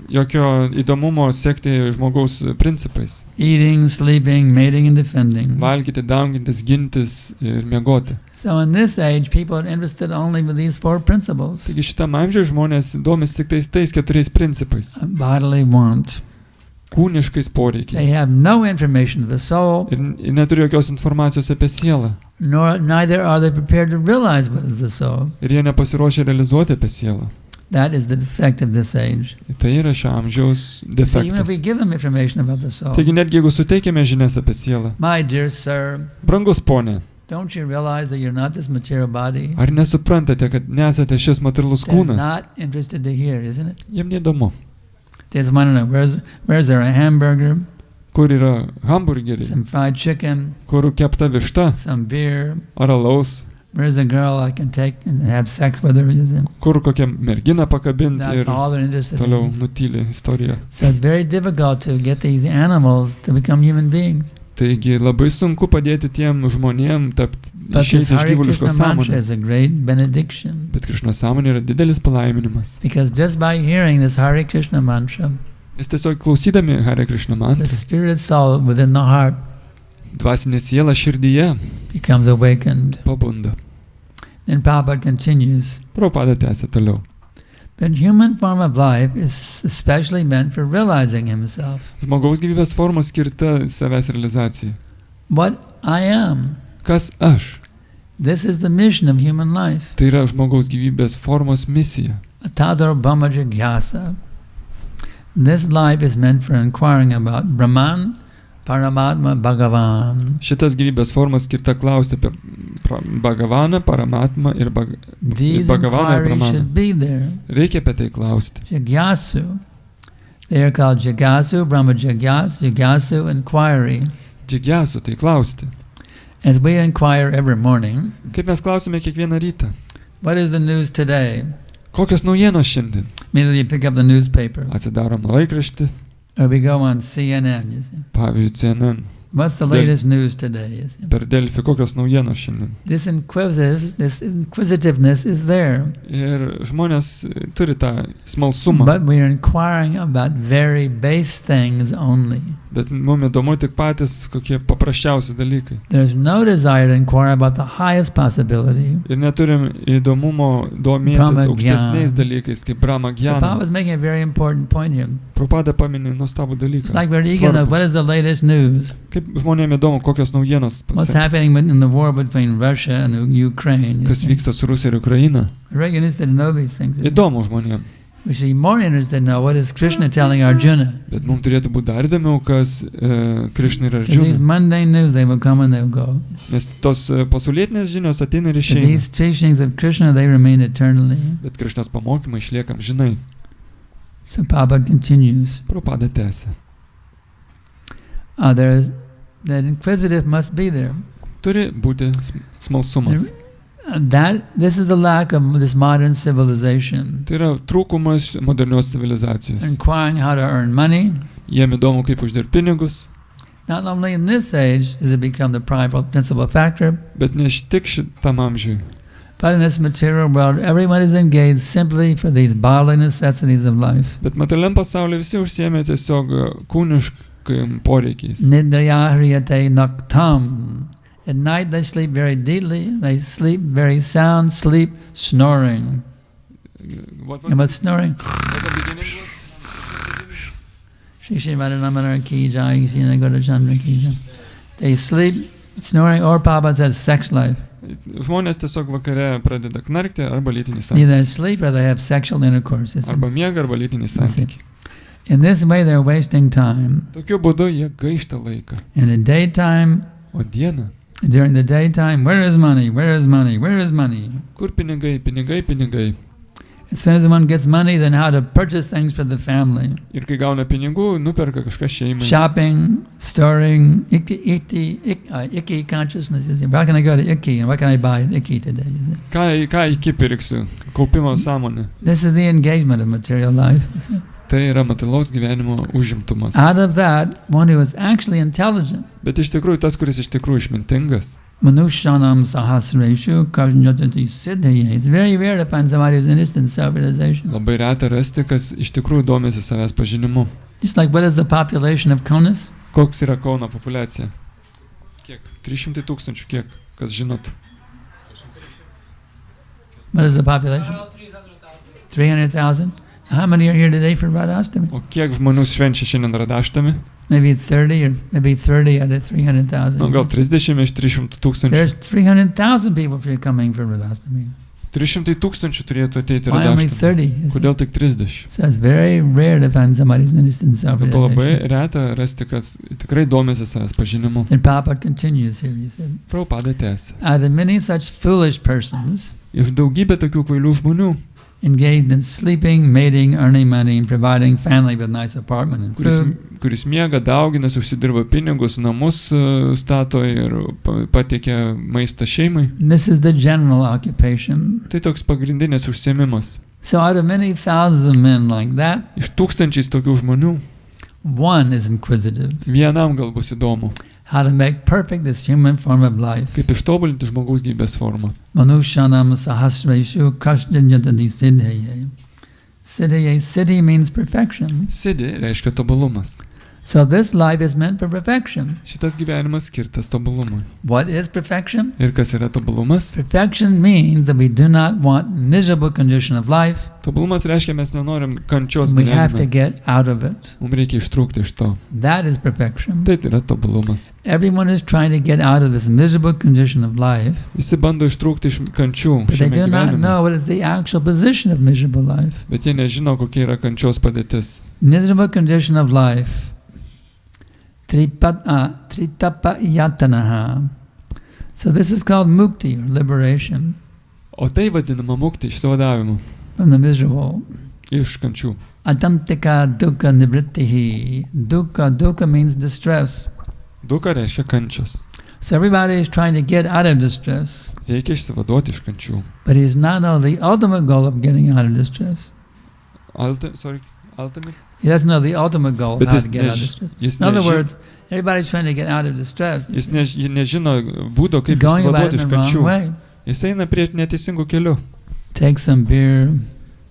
jokio įdomumo sekti žmogaus principais. eating, sleeping, mating, and defending. Valgyti, daugintis, gintis ir miegoti. So in this age, people are interested only with these four principles. Taigi šitam amžiui žmonės domisi tik tais keturiais principais. Bodily want. Kūniškais They poreikiais. have no information of the soul, Ir neturi jokios informacijos apie sielą. neither are they prepared to realize what is the soul. Ir jie nepasiruošia realizuoti apie sielą. That is the defect of this age. Tai yra šio amžiaus So even if we defektas. give them information about the soul, Taigi netgi jeigu suteikėme žinias apie sielą. my dear sir, Brangus ponė, don't you realize that you're not this material body? ar nesuprantate, kad nesate šis materialus They're kūnas? not interested to hear, isn't it? Jiem neįdomu. They just want to know, where's there a hamburger, Kur yra hamburgeriai, some fried chicken, kur kepta višta, some beer? ar alaus, Where's a girl I can take and have sex with her? Isn't it? kur kokią merginą pakabinti That's ir all they're interested toliau in. nutylė istorija. So it's very difficult to get these animals to become human beings. Taigi labai sunku padėti tiem žmonėm But this išeiti iš Hare gyvuliškos Krishna mantra sąmonės. is a great benediction. Bet Krišno sąmonė yra didelis palaiminimas. Because just by hearing this Hare Krishna mantra, Jis tiesiog klausydami Hare Krishna the mantrą, spirit soul within the heart dvasinė siela širdyje becomes awakened. pabunda. Then Prabhupada continues, Prabhupada tęsia toliau. but human form of life is especially meant for realizing himself. Žmogaus gyvybės forma skirta savęs realizacijai. What I am. Kas aš? This is the mission of human life. Tai yra žmogaus gyvybės formos misija. Atadar Brahma Jigyasa. This life is meant for inquiring about Brahman, Paramatma, Bhagavan. Šitas gyvybės formas skirta klausti apie Bhagavaną, Paramatmą ir These Bhagavaną ir inquiries Brahmaną. should be there. Reikia apie tai klausti. Jigyasu. They are called Jigyasu, Brahma Jigyasu, Jigyasu inquiry. Džigiasu, tai klausti. As we inquire every morning, Kaip mes klausime kiekvieną rytą? what is the news today? Kokios naujienos šiandien? Immediately you pick up the newspaper. Atsidarom laikraštį, Or we go on CNN, you see. pavyzdžiui, CNN, What's the latest news today? You see? per Delfi, kokios naujienos šiandien. This inquisitiveness is there. Ir žmonės turi tą smalsumą, But we are inquiring about very base things only. bet mums įdomu tik patys kokie paprasčiausi dalykai. There's no desire to inquire about the highest possibility. Ir neturim įdomumo domėtis Brahma aukštesniais Gyana. dalykais, kaip Brahma So Gyana. Prabhupada is making a very important point here. Prabhupada paminė nuostabų dalyką. It's like we're eager to know Svarbų. what is the latest news. Kaip žmonėms įdomu, kokios naujienos, What's happening in the war between Russia and Ukraine. you kas see. vyksta su Rusija ir Ukraina. We're very interested to know these things. Įdomu žmonėms. We should be more interested to know what is Krishna telling Arjuna. Bet mums turėtų būti dar įdomiau, kas Krišna ir Because these Arjuna. mundane news, they will come and they will go. Nes tos pasaulietinės žinios ateina ir But išeina. these teachings of Krishna, they remain eternally. Bet Krišnos pamokymai išliekam, žinai. So Prabhupada continues. Prabhupada tęsia. There is that inquisitive must be there. Turi būti smalsumas. This is the lack of this modern civilization. Tai yra trūkumas modernios civilizacijos. Inquiring how to earn money. Jiem įdomu, kaip uždirbti pinigus. Not only in this age does it become the principal factor, Bet ne tik šitam amžiui. but in this material world, everyone is engaged simply for these bodily necessities of life. Bet materialiam pasaulyje visi užsiėmė tiesiog kūniškai poreikiais. Nidrayahriyate naktam. At night they sleep very deeply, they sleep very sound sleep, snoring. What And what's snoring? the beginning was? Shri Shri Madhanamana ki jai, Shri Nagara Chandra ki jai. They sleep, snoring, or Prabhupada says sex life. Žmonės tiesiog vakare pradeda knarkti arba lytinį santykį. Either sleep or they have sexual intercourse. Arba miega, arba lytinį santykį. In this way they're wasting time. Tokiu būdu jie gaišta laiką. In the daytime, O dieną? during the daytime, where is money? Where is money? Where is money? Kur pinigai, pinigai, pinigai. As soon as one gets money, then how to purchase things for the family. Ir kai gauna pinigų, nuperka kažką šeimai. Shopping, storing, icky consciousness. You see, where can I go to icky and what can I buy at icky today? You see? Ką iki pirksiu? Kaupimo sąmonė. This is the engagement of material life. You see? Tai yra materialaus gyvenimo užimtumas. Out of that, one who is actually intelligent. Bet iš tikrųjų tas, kuris iš tikrųjų išmintingas. Manushyanam sahasreshu karjatati siddhaye. It's very rare to find somebody who's interested in self-realization. Labai reta rasti, kas iš tikrųjų domisi savęs pažinimu. Just like what is the population of Kaunas? Koks yra Kauno populiacija? Kiek? 300 tūkstančių, kiek? Kas žinot? What is the population? 300,000. How many are here today for Radhastami? O kiek žmonių švenčia šiandien Radhaštami? Maybe 30 or maybe 30 out of 300,000. Gal 30 iš 300 tūkstančių. There's 300,000 people if you're coming for Radhastami. 300 tūkstančių turėtų ateiti Why only Radhaštami. 30? Kodėl tik 30? So it's very rare to find somebody who's interested in Dėl to labai self-realization. reta rasti, kas tikrai domisi savęs pažinimu. And Prabhupada continues here, he said. Prabhupada tęsia. Out of many such foolish persons Iš daugybė tokių kvailių žmonių, engaged in sleeping, mating, earning money, and providing family with nice apartment and food, kuris miega, dauginasi, užsidirba pinigus, namus stato ir patiekia maistą šeimai. this is the general occupation. Tai toks pagrindinis užsiėmimas. So out of many thousands of men like that, Iš tūkstančiais tokių žmonių, one is inquisitive. vienam gal bus įdomu, How to make perfect this human form of life. kaip ištobulinti žmogaus gyvybės formą. Manushanam sahasreshu kashjanyatati siddhaye. Siddhaye, siddhi means perfection. Sidi reiškia tobulumas. So this life is meant for perfection. Šitas gyvenimas skirtas tobulumui. What is perfection? Ir kas yra tobulumas? Perfection means that we do not want miserable condition of life. Tobulumas reiškia, mes nenorim kančios We have to gyvenime. get out of it. Mums reikia ištrūkti iš to. That is perfection. Tai yra tobulumas. Everyone is trying to get out of this miserable condition of life, Visi bando ištrūkti iš kančių but they šiame do not gyvenime. know what is the actual position of miserable life. Bet jie nežino, kokia yra kančios padėtis. Miserable condition of life. Tritapa yatanaha. So this is called mukti, or liberation O tai vadinama mukti, išsivadavimu from the miserable. iš kančių. Atantika dukkha nivrittihi. Dukkha means distress. Duka reiškia kančios. So everybody is trying to get out of distress, Reikia išsivaduoti iš kančių. but he does not know the ultimate goal of getting out of distress. Ultimate? He doesn't know the ultimate goal of Bet how jis, to get out of distress. jis, In other neži, words, everybody's trying to get out of distress. jis nežino būdo, kaip Going about išsivaduoti it iš in the wrong kančių. way. Jis eina prie neteisingų kelių. Take some beer,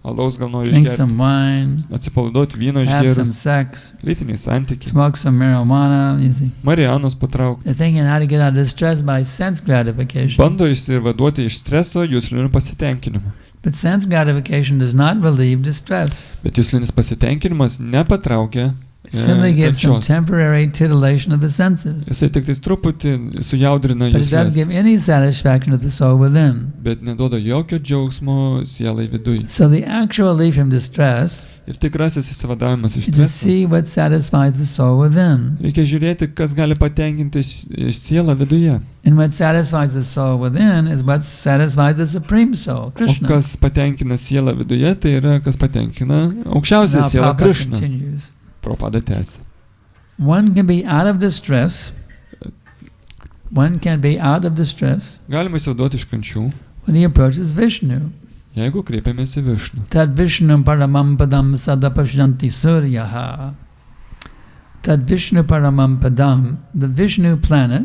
Alaus gal nori drink išgerti, some wine, atsipalaiduoti vyno have some išgerus, sex, lytiniai santykiai, smoke some marijuana, you see. marianos patraukti. They're thinking how to get out of distress by sense gratification. Bando išsivaduoti iš streso jūslinių pasitenkinimų. But sense gratification does not relieve distress. Bet jūslinis pasitenkinimas nepatraukia It simply gives some kančios. temporary titillation of the senses. Jisai tik tais truputį sujaudrina But it doesn't jūslės, give any satisfaction to the soul within. bet neduoda jokio džiaugsmo sielai viduj. So the actual relief from distress Ir tikrasis įsivadavimas iš is to streso. see what satisfies the soul within. Reikia žiūrėti, kas gali patenkinti sielą viduje. And what satisfies the soul within is what satisfies the Supreme Soul, O Krishna. kas patenkina sielą viduje, tai yra, kas patenkina aukščiausią Now sielą Prabhupada Krishną. continues. Prabhupada tęsia. One can be out of distress one can be out of distress Galima įsivaizduoti iš kančių, when he approaches Vishnu. jeigu kreipiamės į Višnų. Tad Vishnu paramam padam sadapashyanti suryaha. Tad Vishnu paramam padam, the Vishnu planet,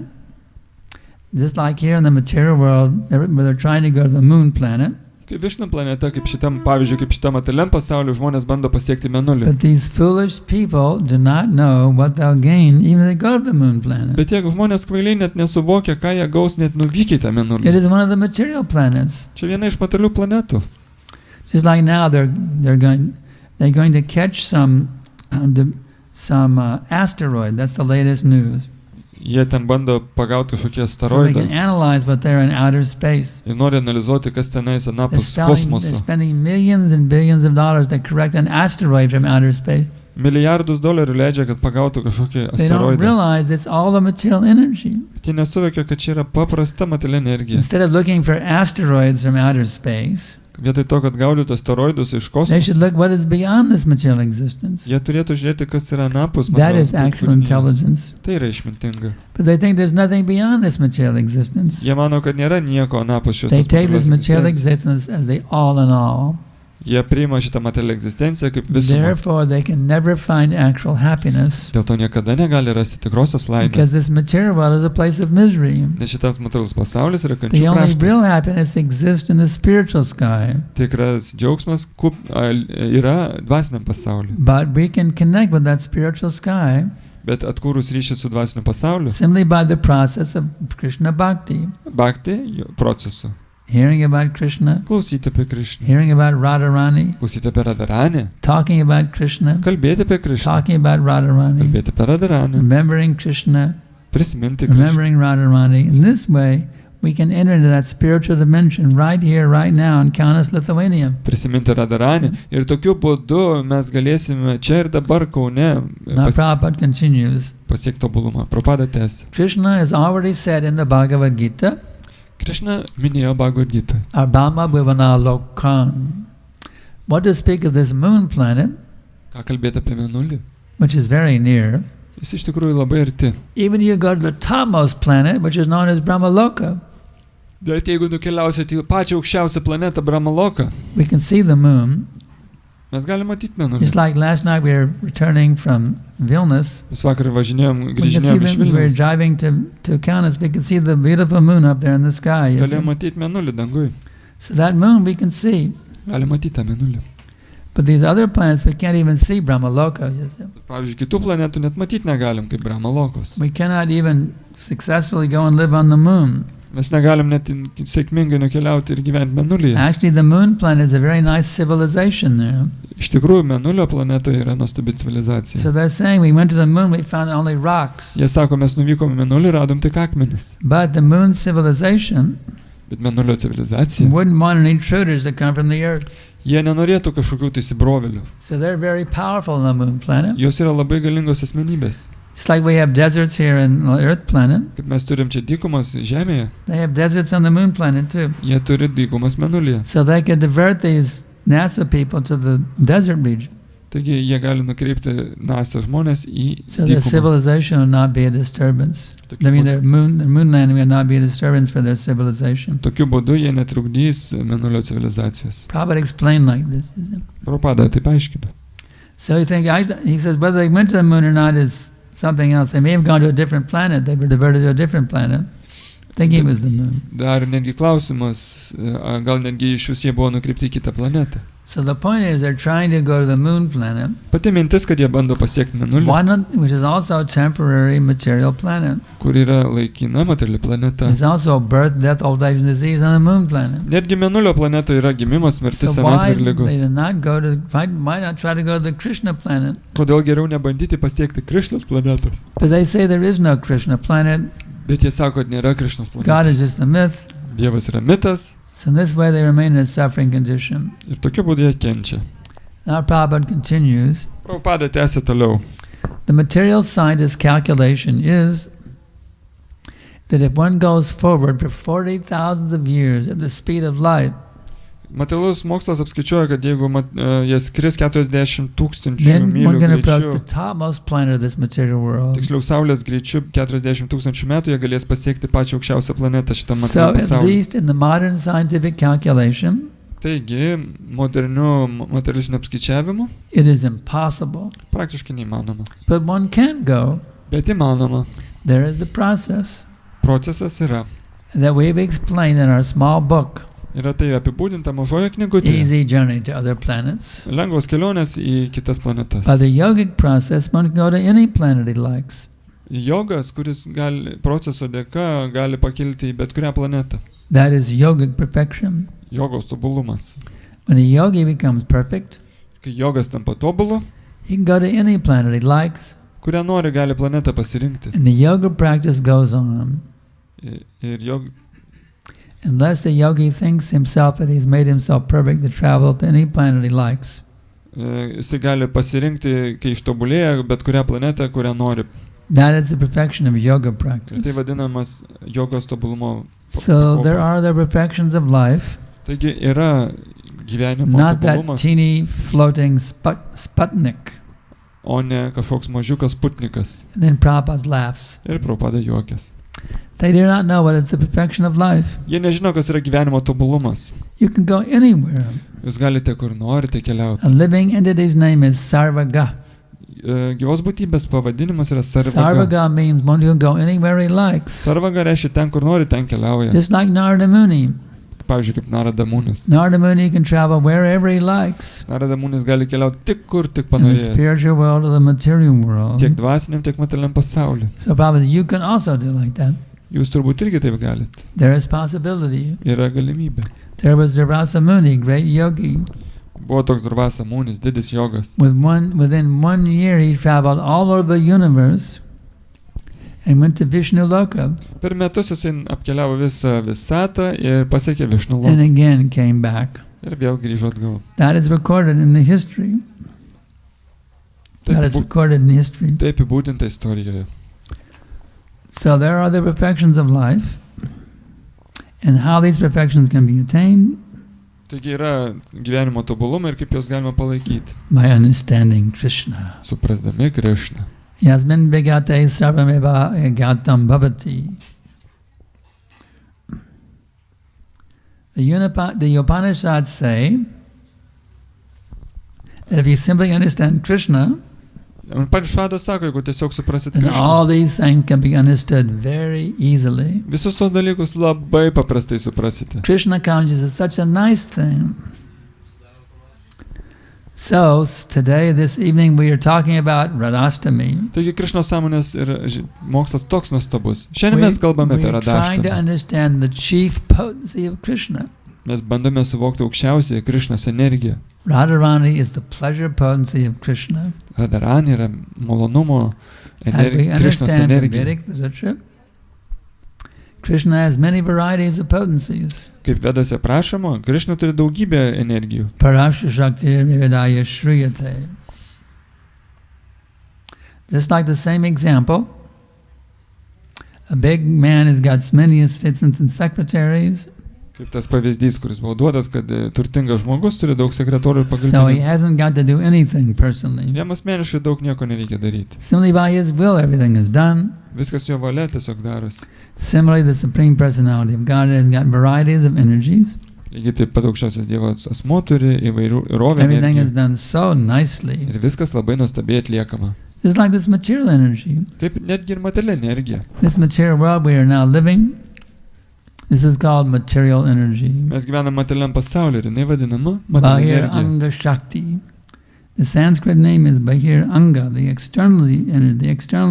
just like here in the material world, where they're trying to go to the moon planet, Kaip Višnų planeta, kaip šitam, pavyzdžiui, kaip šitam materialiam pasauliu, žmonės bando pasiekti Mėnulį. but these foolish people do not know what they'll gain even if they go to the moon planet. Bet jeigu žmonės kvailiai net nesuvokia, ką jie gaus net nuvykę į tą It Mėnulį. is one of the material planets. Čia viena iš materialių planetų. Just like now they're going to catch some asteroid. That's the latest news. Jie ten bando pagauti kažkokie So they can asteroidai analyze what they're in outer space. ir nori analizuoti, kas tenais They're anapus spending kosmoso. millions and billions of dollars to correct an asteroid from outer space. Milijardus dolerių leidžia, kad pagautų kažkokį They don't asteroidą. realize it's all the material energy. Bet jie nesuvokia, kad čia yra paprasta materialinė energija. Instead of looking for asteroids from outer space, Vietoj to, kad gaudytų asteroidus iš they should kosmoso, look what is beyond this material existence. jie turėtų žiūrėti, kas yra anapus That is materialaus actual kūrinijos. intelligence. Tai yra išmintinga. But they think there's nothing beyond this material existence. Jie mano, kad nėra nieko anapus šios They take this material materialios egzistencijos. existence as the all in all. Jie priima šitą materialią egzistenciją kaip visumą. Therefore, they can never find actual happiness Dėl to niekada negali rasti tikrosios because laimės. this material world is a place of misery. Nes šitas materialus pasaulis yra The kančių only real kraštas. happiness exists in the spiritual sky. Tikras džiaugsmas yra dvasiniam pasauliu. But we can connect with that spiritual sky Bet atkūrus ryšį su dvasiniu pasauliu, simply by the process of Krishna bhakti. bhakti procesu. Hearing about Krishna, Klausyti apie Krišną. hearing about Radharani, Klausyti apie Radharanį. talking about Krishna, Kalbėti apie Krišną. talking about Radharani, Kalbėti apie Radharanį. remembering Krishna, Prisiminti Krišną. remembering Radharani. In this way, we can enter into that spiritual dimension right here, right now in Kaunas, Lithuania. Prisiminti Radharanį. Ir tokiu būdu mes galėsime čia ir dabar Kaune Now Prabhupada continues. pasiekti tobulumą. Prabhupada tęsia. Krishna has already said in the Bhagavad Gita, Krišna minėjo Bhagavad Gita. Abhama Bhuvana Lokan. What to speak of this moon planet, Ką kalbėti apie Mėnulį? which is very near. Jis iš tikrųjų labai arti. Even you go to the topmost planet, which is known as Brahmaloka, Bet jeigu nukeliausite į pačią aukščiausią planetą Brahmaloką, we can see the moon. mes galime matyti Mėnulį. Just like last night we were returning from Vilnius. Mes vakar važinėjom, We could see grįžinėjom iš we were Vilniaus. driving to Kaunas. We could see the beautiful moon up there in the sky. you Galėjome see. matyti Mėnulį dangui. So that moon we can see. Galime matyti tą Mėnulį. But these other planets we can't even see Brahmaloka. You see. Pavyzdžiui, kitų planetų net matyti negalim, kaip Brahmalokos. We cannot even successfully go and live on the moon. Mes negalim net sėkmingai nukeliauti ir gyventi Mėnulyje. Actually, the moon planet is a very nice civilization there. Iš tikrųjų, Mėnulio planetoje yra nuostabi civilizacija. So they're saying we went to the moon, we found only rocks. Jie sako, mes nuvykom į Mėnulį, radom tik akmenis. But the moon civilization Bet Mėnulio civilizacija, wouldn't want any intruders that come from the earth. jie nenorėtų kažkokių tai įsibrovėlių. So they're very powerful on the moon planet. Jos yra labai galingos asmenybės. It's like we have deserts here in the earth planet. Kaip mes turim čia dykumas Žemėje, They have deserts on the moon planet too. jie turi dykumas Mėnulyje. So they could divert these NASA people to the desert region. Taigi jie gali nukreipti NASA žmonės į So their dykumą. civilization will not be a disturbance. I mean, their moon landing will not be a disturbance for their civilization. Tokiu būdu jie netrukdys Mėnulio civilizacijos. Prabhupada explained like this. Prabhupada taip aiškina. So he says whether they went to the moon or not is something else. They may have gone to a different planet. They were diverted to a different planet, thinking it was the moon. Dar netgi klausimas, gal netgi iš vis jie buvo nukreipti į kitą planetą. So the point is they're trying to go to the moon planet, Pati mintis, kad jie bando pasiekti Mėnulį, which is also a temporary material planet. kur yra laikina materiali planeta. There's also birth, death, old age, and disease on the moon planet. Netgi Mėnulio planetoje yra gimimas, mirtis, So why senatvė ir lygos. they did not go to? Why not try to go to the Krishna planet? Kodėl geriau nebandyti pasiekti Krišnos planetos? But they say there is no Krishna planet. Bet jie sako, kad nėra Krišnos God planetos. is just a myth. Dievas yra mitas So in this way they remain in a suffering condition. ir tokiu būdu jie kenčia. Now Prabhupada continues. Prabhupada tęsia toliau. The material scientist's calculation is that if one goes forward for 40,000 of years at the speed of light, Materialus mokslas apskaičiuoja, kad jeigu jie skris 40 000 then one mylių can approach the greičiu, topmost planet of this material world. tiksliau Saulės greičiu 40 000 metų, jie galės pasiekti pačią aukščiausią planetą šitą So materialų at pasaulį. least in the modern scientific calculation, Taigi, moderniu materialistiniu apskaičiavimu it is impossible. praktiškai neįmanoma. But one can go. Bet įmanoma. There is the process Procesas yra. that we've explained in our small book, Yra tai apibūdinta mažoje knygutėje. Easy Journey to Other Planets. Lengvos kelionės į kitas planetas. By the yogic process, one can go to any planet he likes. Jogas, kuris proceso dėka gali pakilti į bet kurią planetą. That is yogic perfection. Jogos tobulumas. When a yogi becomes perfect, Kai jogas tampa tobulu, he can go to any planet he likes, kurią nori gali planetą pasirinkti. and the yoga practice goes on. Ir Unless the yogi thinks himself that he's made himself perfect to travel to any planet he likes. Jisai gali pasirinkti, kai ištobulėja, bet kurią planetą, kurią nori. That is the perfection of yoga Ir tai practice. vadinamas jogos tobulumo. So there are the perfections of life, Taigi yra gyvenimo not that tobulumas, teeny floating Sputnik. o ne kažkoks mažiukas putnikas. And then Prabhupada laughs. Ir Prabhupada juokias. They do not know what is the perfection of life. Jie nežino, kas yra gyvenimo tobulumas. You can go anywhere. Jūs galite kur norite keliauti. A living entity's name is Sarvaga. Gyvos būtybės pavadinimas yra Sarvaga. Sarvaga means one who can go anywhere he likes. Sarvaga reiškia ten, kur nori, ten keliauja. Just like Narada Muni. Pavyzdžiui, kaip Narada Munis. Narada Muni can travel wherever he likes. Narada Munis gali keliauti tik kur, tik In the panorėjęs. spiritual world or the material world. Tiek dvasiniam, tiek materialiam pasauliu. So probably you can also do like that. Jūs turbūt irgi taip galite. There is possibility. Yra galimybė. There was Durvasa Muni, great yogi. Buvo toks Durvasa Munis, didis jogas. Within 1 year he traveled all over the universe and went to Vishnu Loka Per metus jisai apkeliavo visą visatą ir pasiekė Višnu and loką. again came back. Ir vėl grįžo atgal. That is recorded in the history. That is recorded in history. Taip įbūdinta istorijoje. So there are the perfections of life, and how these perfections can be attained Taigi yra gyvenimo tobulumai ir kaip juos galima palaikyti. by understanding Krishna. Suprasdami Krišną. Yasmin begate sarvameva gatam bhavati. The Upanishads say that if you simply understand Krishna, Panišadas sako, jeigu tiesiog suprasit then all Krišną, these things can be understood very easily. visus tos dalykus labai paprastai suprasite. Krishna consciousness is such a nice thing. So today, this evening, we are talking about Radhastami. Taigi Krišnos sąmonės ir mokslas toks nuostabus. Šiandien mes kalbame apie We're trying to Radhaštamą. understand the chief potency of Krishna. Mes bandome suvokti aukščiausiąją Krišnos energiją. Radharani is the pleasure potency of Krishna. Radharani yra malonumo As we Krišnos understand in energija. Vedic literature, Krishna has many varieties of potencies. Kaip Vedose prašoma, Krišna turi daugybę energijų. Parasha Shaktir Vivedaya Shriyate. Just like the same example, a big man has got many assistants and secretaries, Kaip tas pavyzdys, kuris buvo duotas, kad turtingas žmogus turi daug sekretorių ir so he pagalbininkų. hasn't got to do anything personally. Jam asmeniškai daug nieko nereikia daryti. Simply by his will, everything is done. Viskas jo valia tiesiog darosi. Similarly, the Supreme Personality of God has got varieties of energies. Lygiai taip pat aukščiausias Dievo asmuo turi įvairovę Everything is energijų. done so nicely. Ir viskas labai nuostabiai atliekama. Just like this material energy. Kaip netgi ir materiali energija. This material world we are now living, this is called material energy. Mes gyvename materialiam pasaulyje ir jinai vadinama materiali Bahir energija. Anga Shakti. The Sanskrit name is Bahir Anga, the external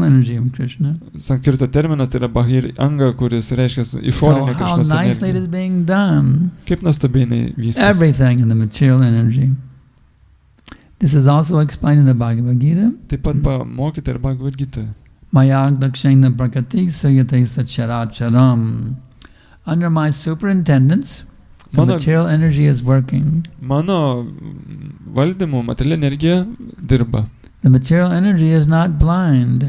energy of Krishna. Sankirto terminas tai yra Bahir Anga, kuris reiškia So išorinę how Krišnos nicely it energiją. is being done. Kaip nuostabiai jinai vystosi. Everything in the material energy. This is also explained in the Bhagavad Gita. Taip pat pamokyta ir Bhagavad Gita. Mayag dakshena prakati suyate sacharacharam. Under my superintendence, the Mano- material energy is working. Mano valdymu materiali energija dirba. The material energy is not blind.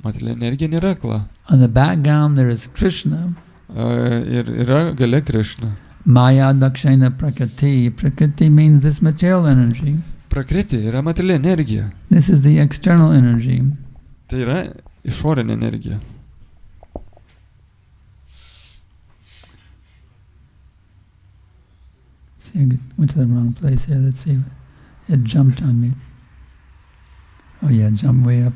Materiali energija nėra akla. On the background there is Krishna. Ir yra gale Krišna. Maya dakshena prakriti. Prakriti means this material energy. Prakriti yra materiali energija. This is the external energy. Tai yra išorinė energija. See, I went to the wrong place here. Let's see. It jumped on me. Oh yeah, it jumped way up.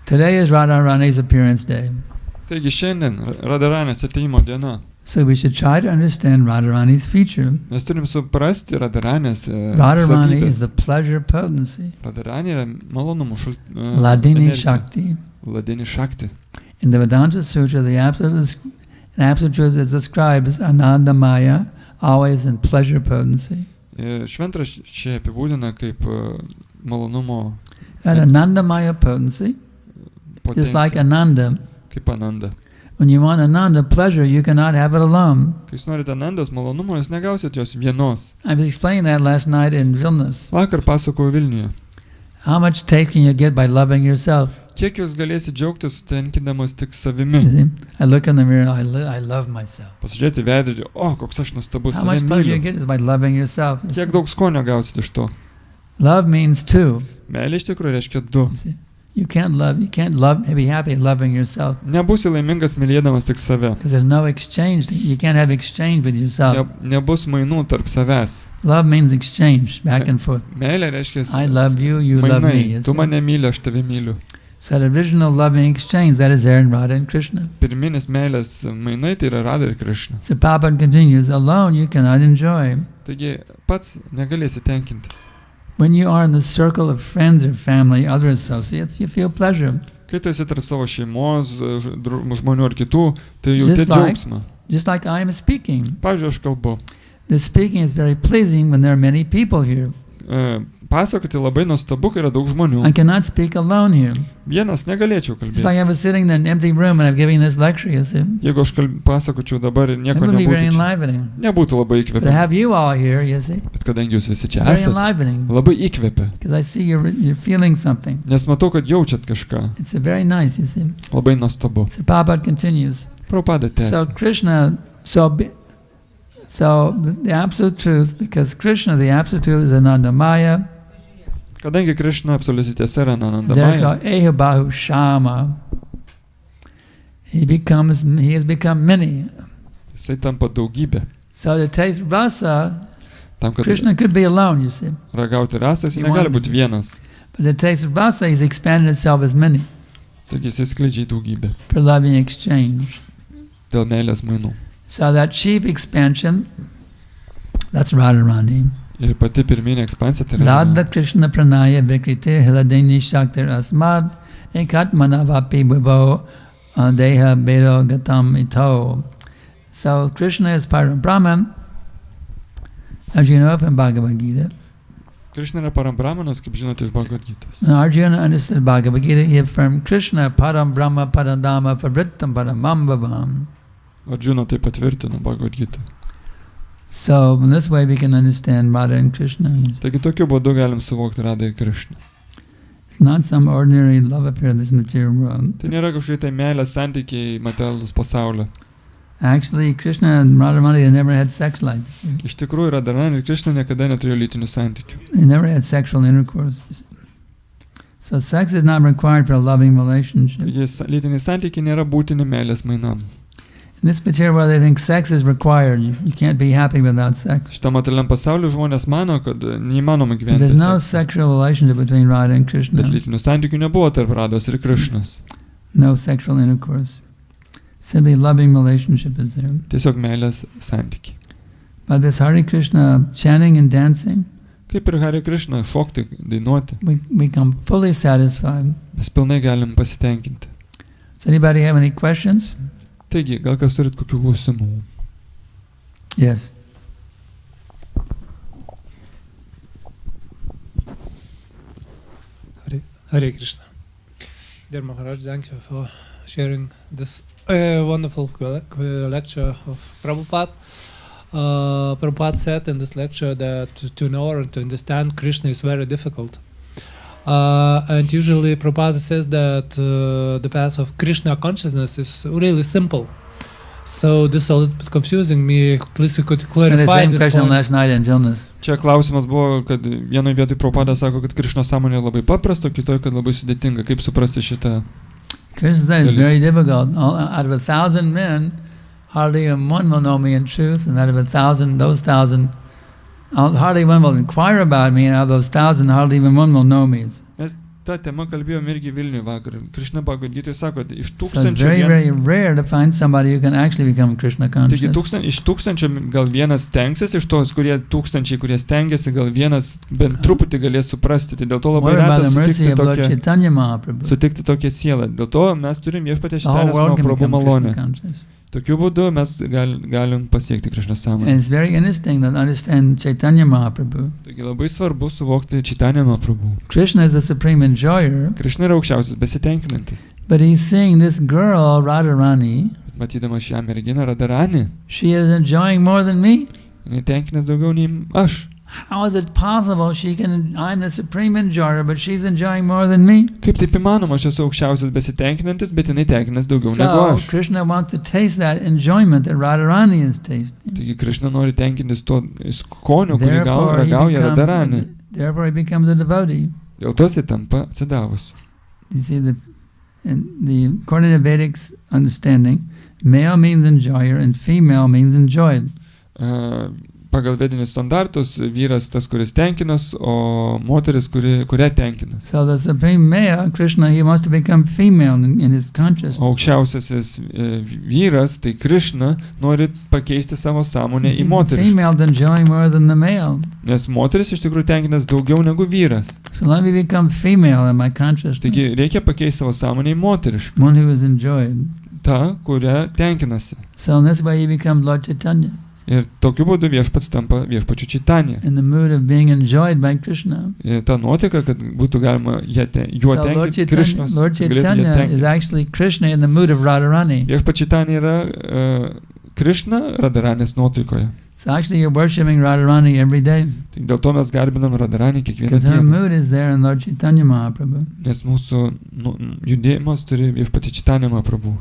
Today is Radharani's appearance day. Taigi šiandien Radharanės ateimo diena. So we should try to understand Radharani's feature. Mes turim suprasti Radharanės Radharani is savybės. the pleasure potency. Radharanė yra malonumų Ladini energija. Shakti. Ladini Shakti. In the Vedanta Sutra, the absolute truth is described as Anandamaya, always in pleasure potency. Šventraščiai apibūdina kaip malonumo That Anandamaya potency is like potenciją, Ananda. kaip Ananda. When you want Ananda pleasure, you cannot have it alone. Kai jūs norite Anandos malonumo, jūs negausit jos vienos. I was explaining that last night in Vilnius. Vakar pasakojau Vilniuje. How much taste can you get by loving yourself? Kiek jūs galėsit džiaugtis tenkindamas tik You savimi. see? I look in the mirror, I love myself. Pasižiūrėti veidrodį, koks aš nuostabus, How much save pleasure you myliu. get is by loving yourself. You see? Kiek daug skonio gausit iš to. Love means two. Meilė iš tikrųjų reiškia du. You see? You can't be happy loving yourself Nebūsi laimingas mylėdamas tik save. because there's no exchange. You can't have exchange with yourself. Nebus mainų tarp savęs. Love means exchange, back and forth. Meilė reiškia I love you, you love me. mainai. You Tu see? mane myli, aš tave myliu. So the original loving exchange, that is there in Radha and Krishna. Pirminis meilės mainai tai yra Radha ir Krishna. So Prabhupada continues, alone you cannot enjoy. Taigi pats negalėsi tenkintis. When you are in the circle of friends or family, other associates, you feel pleasure. Kai tu esi tarp savo šeimos, žmonių ar kitų, tai jauti Just like- džiaugsmą. Just like I am speaking. Pavyzdžiui, aš kalbu. The speaking is very pleasing when there are many people here. Pasakoti labai nuostabu, kai yra daug žmonių. I cannot speak alone here. Vienas negalėčiau It's kalbėti. like I was sitting in an empty room and I'm giving this lecture, you see. Jeigu aš pasakočiau dabar ir It nieko would be very nebūtų, enlivening. nebūtų labai But to įkvėpę. have you all here, you see, Bet kadangi jūs visi čia very esate, enlivening. labai įkvėpė. Because I see you're feeling something. Nes matau, kad jaučiat kažką. It's very nice, you see. Labai nuostabu. So Prabhupada continues. Prabhupada So tęsia. Krishna, the absolute truth, because Krishna, the absolute truth is Anandamaya, Kadangi Krishna absoliuti tiesa yra therefore Anandamaya, Ehabahu Shama, he has become many. jisai tampa daugybė. So to taste rasa, Tam, kad Krishna could be alone, you see. ragauti rasas, jis You negali want- būti vienas. But to taste rasa, he's expanded himself as many Taigi jis skleidžia į daugybę. for loving exchange. Dėl meilės mainų. So that chief expansion, that's Radharani. Ir pati pirminė ekspansija tai yra Radha Krishna Pranaya Vikritir Hiladeni Shaktir Asmad Ekat Manavapi Vibho Deha Bedo Gatam Ito. So Krishna is part of Brahman, as you know from Bhagavad Gita. Krishna yra Parambrahmanas, kaip žinote iš Bhagavad Gitos. And Arjuna understood Bhagavad Gita. He affirmed Krishna Param Brahma Paradama Pavrittam Paramam Bhavam. Arjuna tai patvirtino Bhagavad Gita. So in this way we can understand Radha and Krishna. Taigi tokiu būdu galim suvokti Radha ir Krishna. It's not some ordinary love affair in this material world. Tai nėra kažkokie tai meilės santykiai materialus pasaulio. Actually, Krishna and Radharani, they never had sex life. Iš tikrųjų, Radharani ir Krishna niekada neturėjo lytinių santykių. They never had sexual intercourse. So sex is not required for a loving relationship. Taigi lytiniai santykiai nėra būtini meilės mainam. In this material world, they think sex is required. You can't be happy without sex. Šitam materialiam pasauliu žmonės mano, kad neįmanoma But gyventi. there's no Seksą. sexual relationship between Radha and Krishna. Bet lytinių santykių nebuvo tarp Radhos ir Krishnos. No sexual intercourse. Simply loving relationship is there. Tiesiog meilės santykiai. But this Hare Krishna chanting and dancing, Kaip ir Hare Krishna, šokti, dainuoti. we become fully satisfied. Mes pilnai galim pasitenkinti. Does anybody have any questions? Taigi, gal kas turit kokių klausimų? Yes. Hare Krishna. Dear Maharaj, thank you for sharing this wonderful lecture of Prabhupada. Prabhupada said in this lecture that to know or to understand Krishna is very difficult. And usually Prabhupada says that the path of Krishna consciousness is really simple. So this is a little bit confusing me. Please you could And the clarify same this question point. last night in Vilnius. Čia klausimas buvo, kad vienoje vietoje Prabhupada sako, kad Krišnos sąmonė labai paprasta, kitoje, kad labai sudėtinga. Kaip suprasti šitą? Krishna said it's very difficult. Out of 1,000 men, hardly one will know me in truth, and out of 1,000, those 1,000, hardly one will inquire about me, and out of those 1,000, hardly even one will know me. Mes tą temą kalbėjome irgi Vilniuje vakar. Krišna Bhagavad Gita sako, iš So it's very, tūkstančio... very rare to find somebody who can actually become Krishna Taigi conscious. iš tūkstančio gal vienas stengsis, iš tos, tūkstančiai, kurie stengiasi, gal vienas bent truputį galės suprasti. Tai dėl to labai What about reta the mercy of Lord sutikti Chaitanya Mahaprabhu? tokią sielą. Dėl to mes turim viešpatę The whole Čaitanės world can Mahaprabhu become malonę. Krishna conscious. Tokiu būdu mes galim pasiekti Krišnos And sąmonę. it's very interesting to understand Chaitanya Mahaprabhu. Taigi labai svarbu suvokti Čaitanę Mahaprabhu. Krishna is the supreme enjoyer, Krišna yra aukščiausias besitenkinantis. but he's seeing this girl, Radharani, Bet matydamas šią merginą Radharani, she is enjoying more than me. jinai tenkinęs daugiau nei aš. How is it possible I'm the supreme enjoyer, but she's enjoying more than me? Kaip taip įmanoma, aš esu aukščiausias besitenkinantis, bet jinai tenkinęs daugiau negu So aš. Krishna wants to taste that enjoyment that Radharani is tasting. Taigi Krišna nori tenkintis to skoniu, kurį ragauja Radharani. Therefore he becomes a devotee. Dėl to jis tampa atsidavusiu. You see, according to Vedic understanding, male means enjoyer and female means enjoyed. Pagal vedinius standartus vyras tas, kuris tenkinas, o moteris, kurią tenkinas. So the supreme male, Krishna, he wants to become female in his consciousness. Aukščiausiasis vyras, tai Krišna, nori pakeisti savo sąmonę į The moterį. female is enjoying more than the male. Nes moteris iš tikrųjų tenkinas daugiau negu vyras. So let me become female in my consciousness. Taigi reikia pakeisti savo sąmonę į moterišką. One who is enjoyed. Ta, kurią tenkinasi. So in this way he becomes Lord Chaitanya. Ir tokiu būdu viešpats tampa viešpačiu Čaitanė. In the mood of being enjoyed by Krishna. Ta nuotaika, kad būtų galima juo So Lord tenkinti, Chaitanya, Krišnos Lord galėtų ją Chaitanya is tenkinti. actually Krishna in the mood of Radharani. Viešpats Čaitanė yra Krišna Radharanės nuotaikoje. So actually you're worshipping Radharani every day. Tai dėl to mes garbinam Radharanį kiekvieną Because her dieną. mood is there in Lord Chaitanya Mahaprabhu. Nes mūsų judėjimas turi viešpatį Čaitanę Mahaprabhu.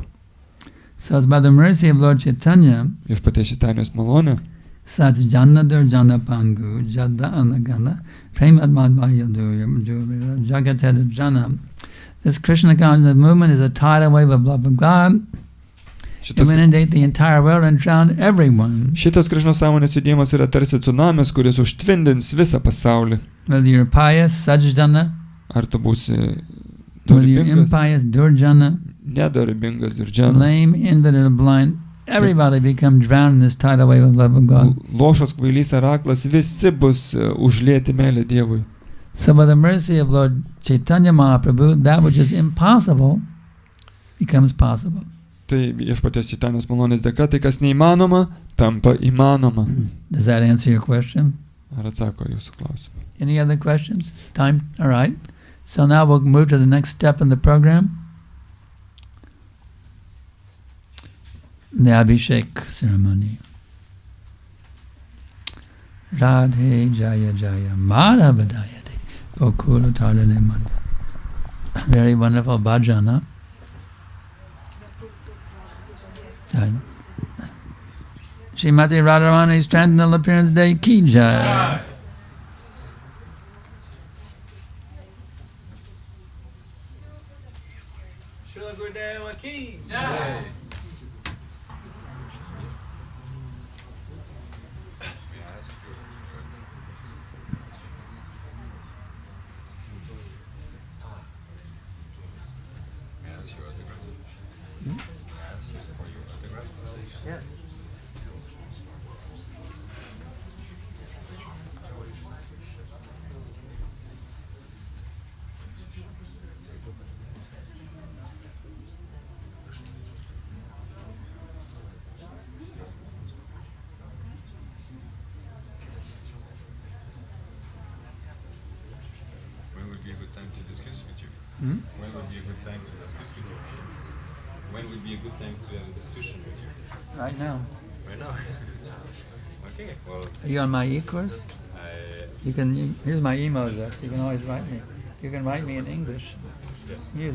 So it's by the mercy of Lord Chaitanya, Viešpatė Čaitanės malonė. Sat Janadar Janapangu, Jada Anagana, Premadmadvaya Durya, Jagateta Jana. This Krishna consciousness movement is a tidal wave of love of God. It will inundate the entire world and drown everyone. Šitas Krišnos sąmonės judėjimas yra tarsi tsunamis, kuris užtvindins visą pasaulį. Whether you're pious, Sajjana, Ar tu būsi whether you're dorybingas, impious, Durjana, nedorybingas, Durjana, lame, invalid, or blind, everybody becomes drowned in this tidal wave of love of God. lošas, kvailys ar aklas, visi bus užlieti meilę Dievui. So by the mercy of Lord Chaitanya Mahaprabhu, that which is impossible becomes possible. Tai viešpaties Čaitanės malonės dėka, tai kas neįmanoma, tampa įmanoma. Does that answer your question? Ar atsako jūsų klausimą? Any other questions? Time? All right. So now we'll move to the next step in the program. The Abhishek ceremony. Radhe Jaya Jaya Madhava Dayate Gokula Tarane Manda. Very wonderful bhajana. Srimati Radharani's Transcendental Appearance Day Ki Jai. Srila Gurudeva Ki Jai. When would be a good time to discuss with you? Hmm? When would be a good time to discuss with you? When would be a good time to have a discussion with you? Right now. Right Right now. Okay. Well, Are you on my e-course? Here's my email address. You can always write me. You can write me in English. yes. Use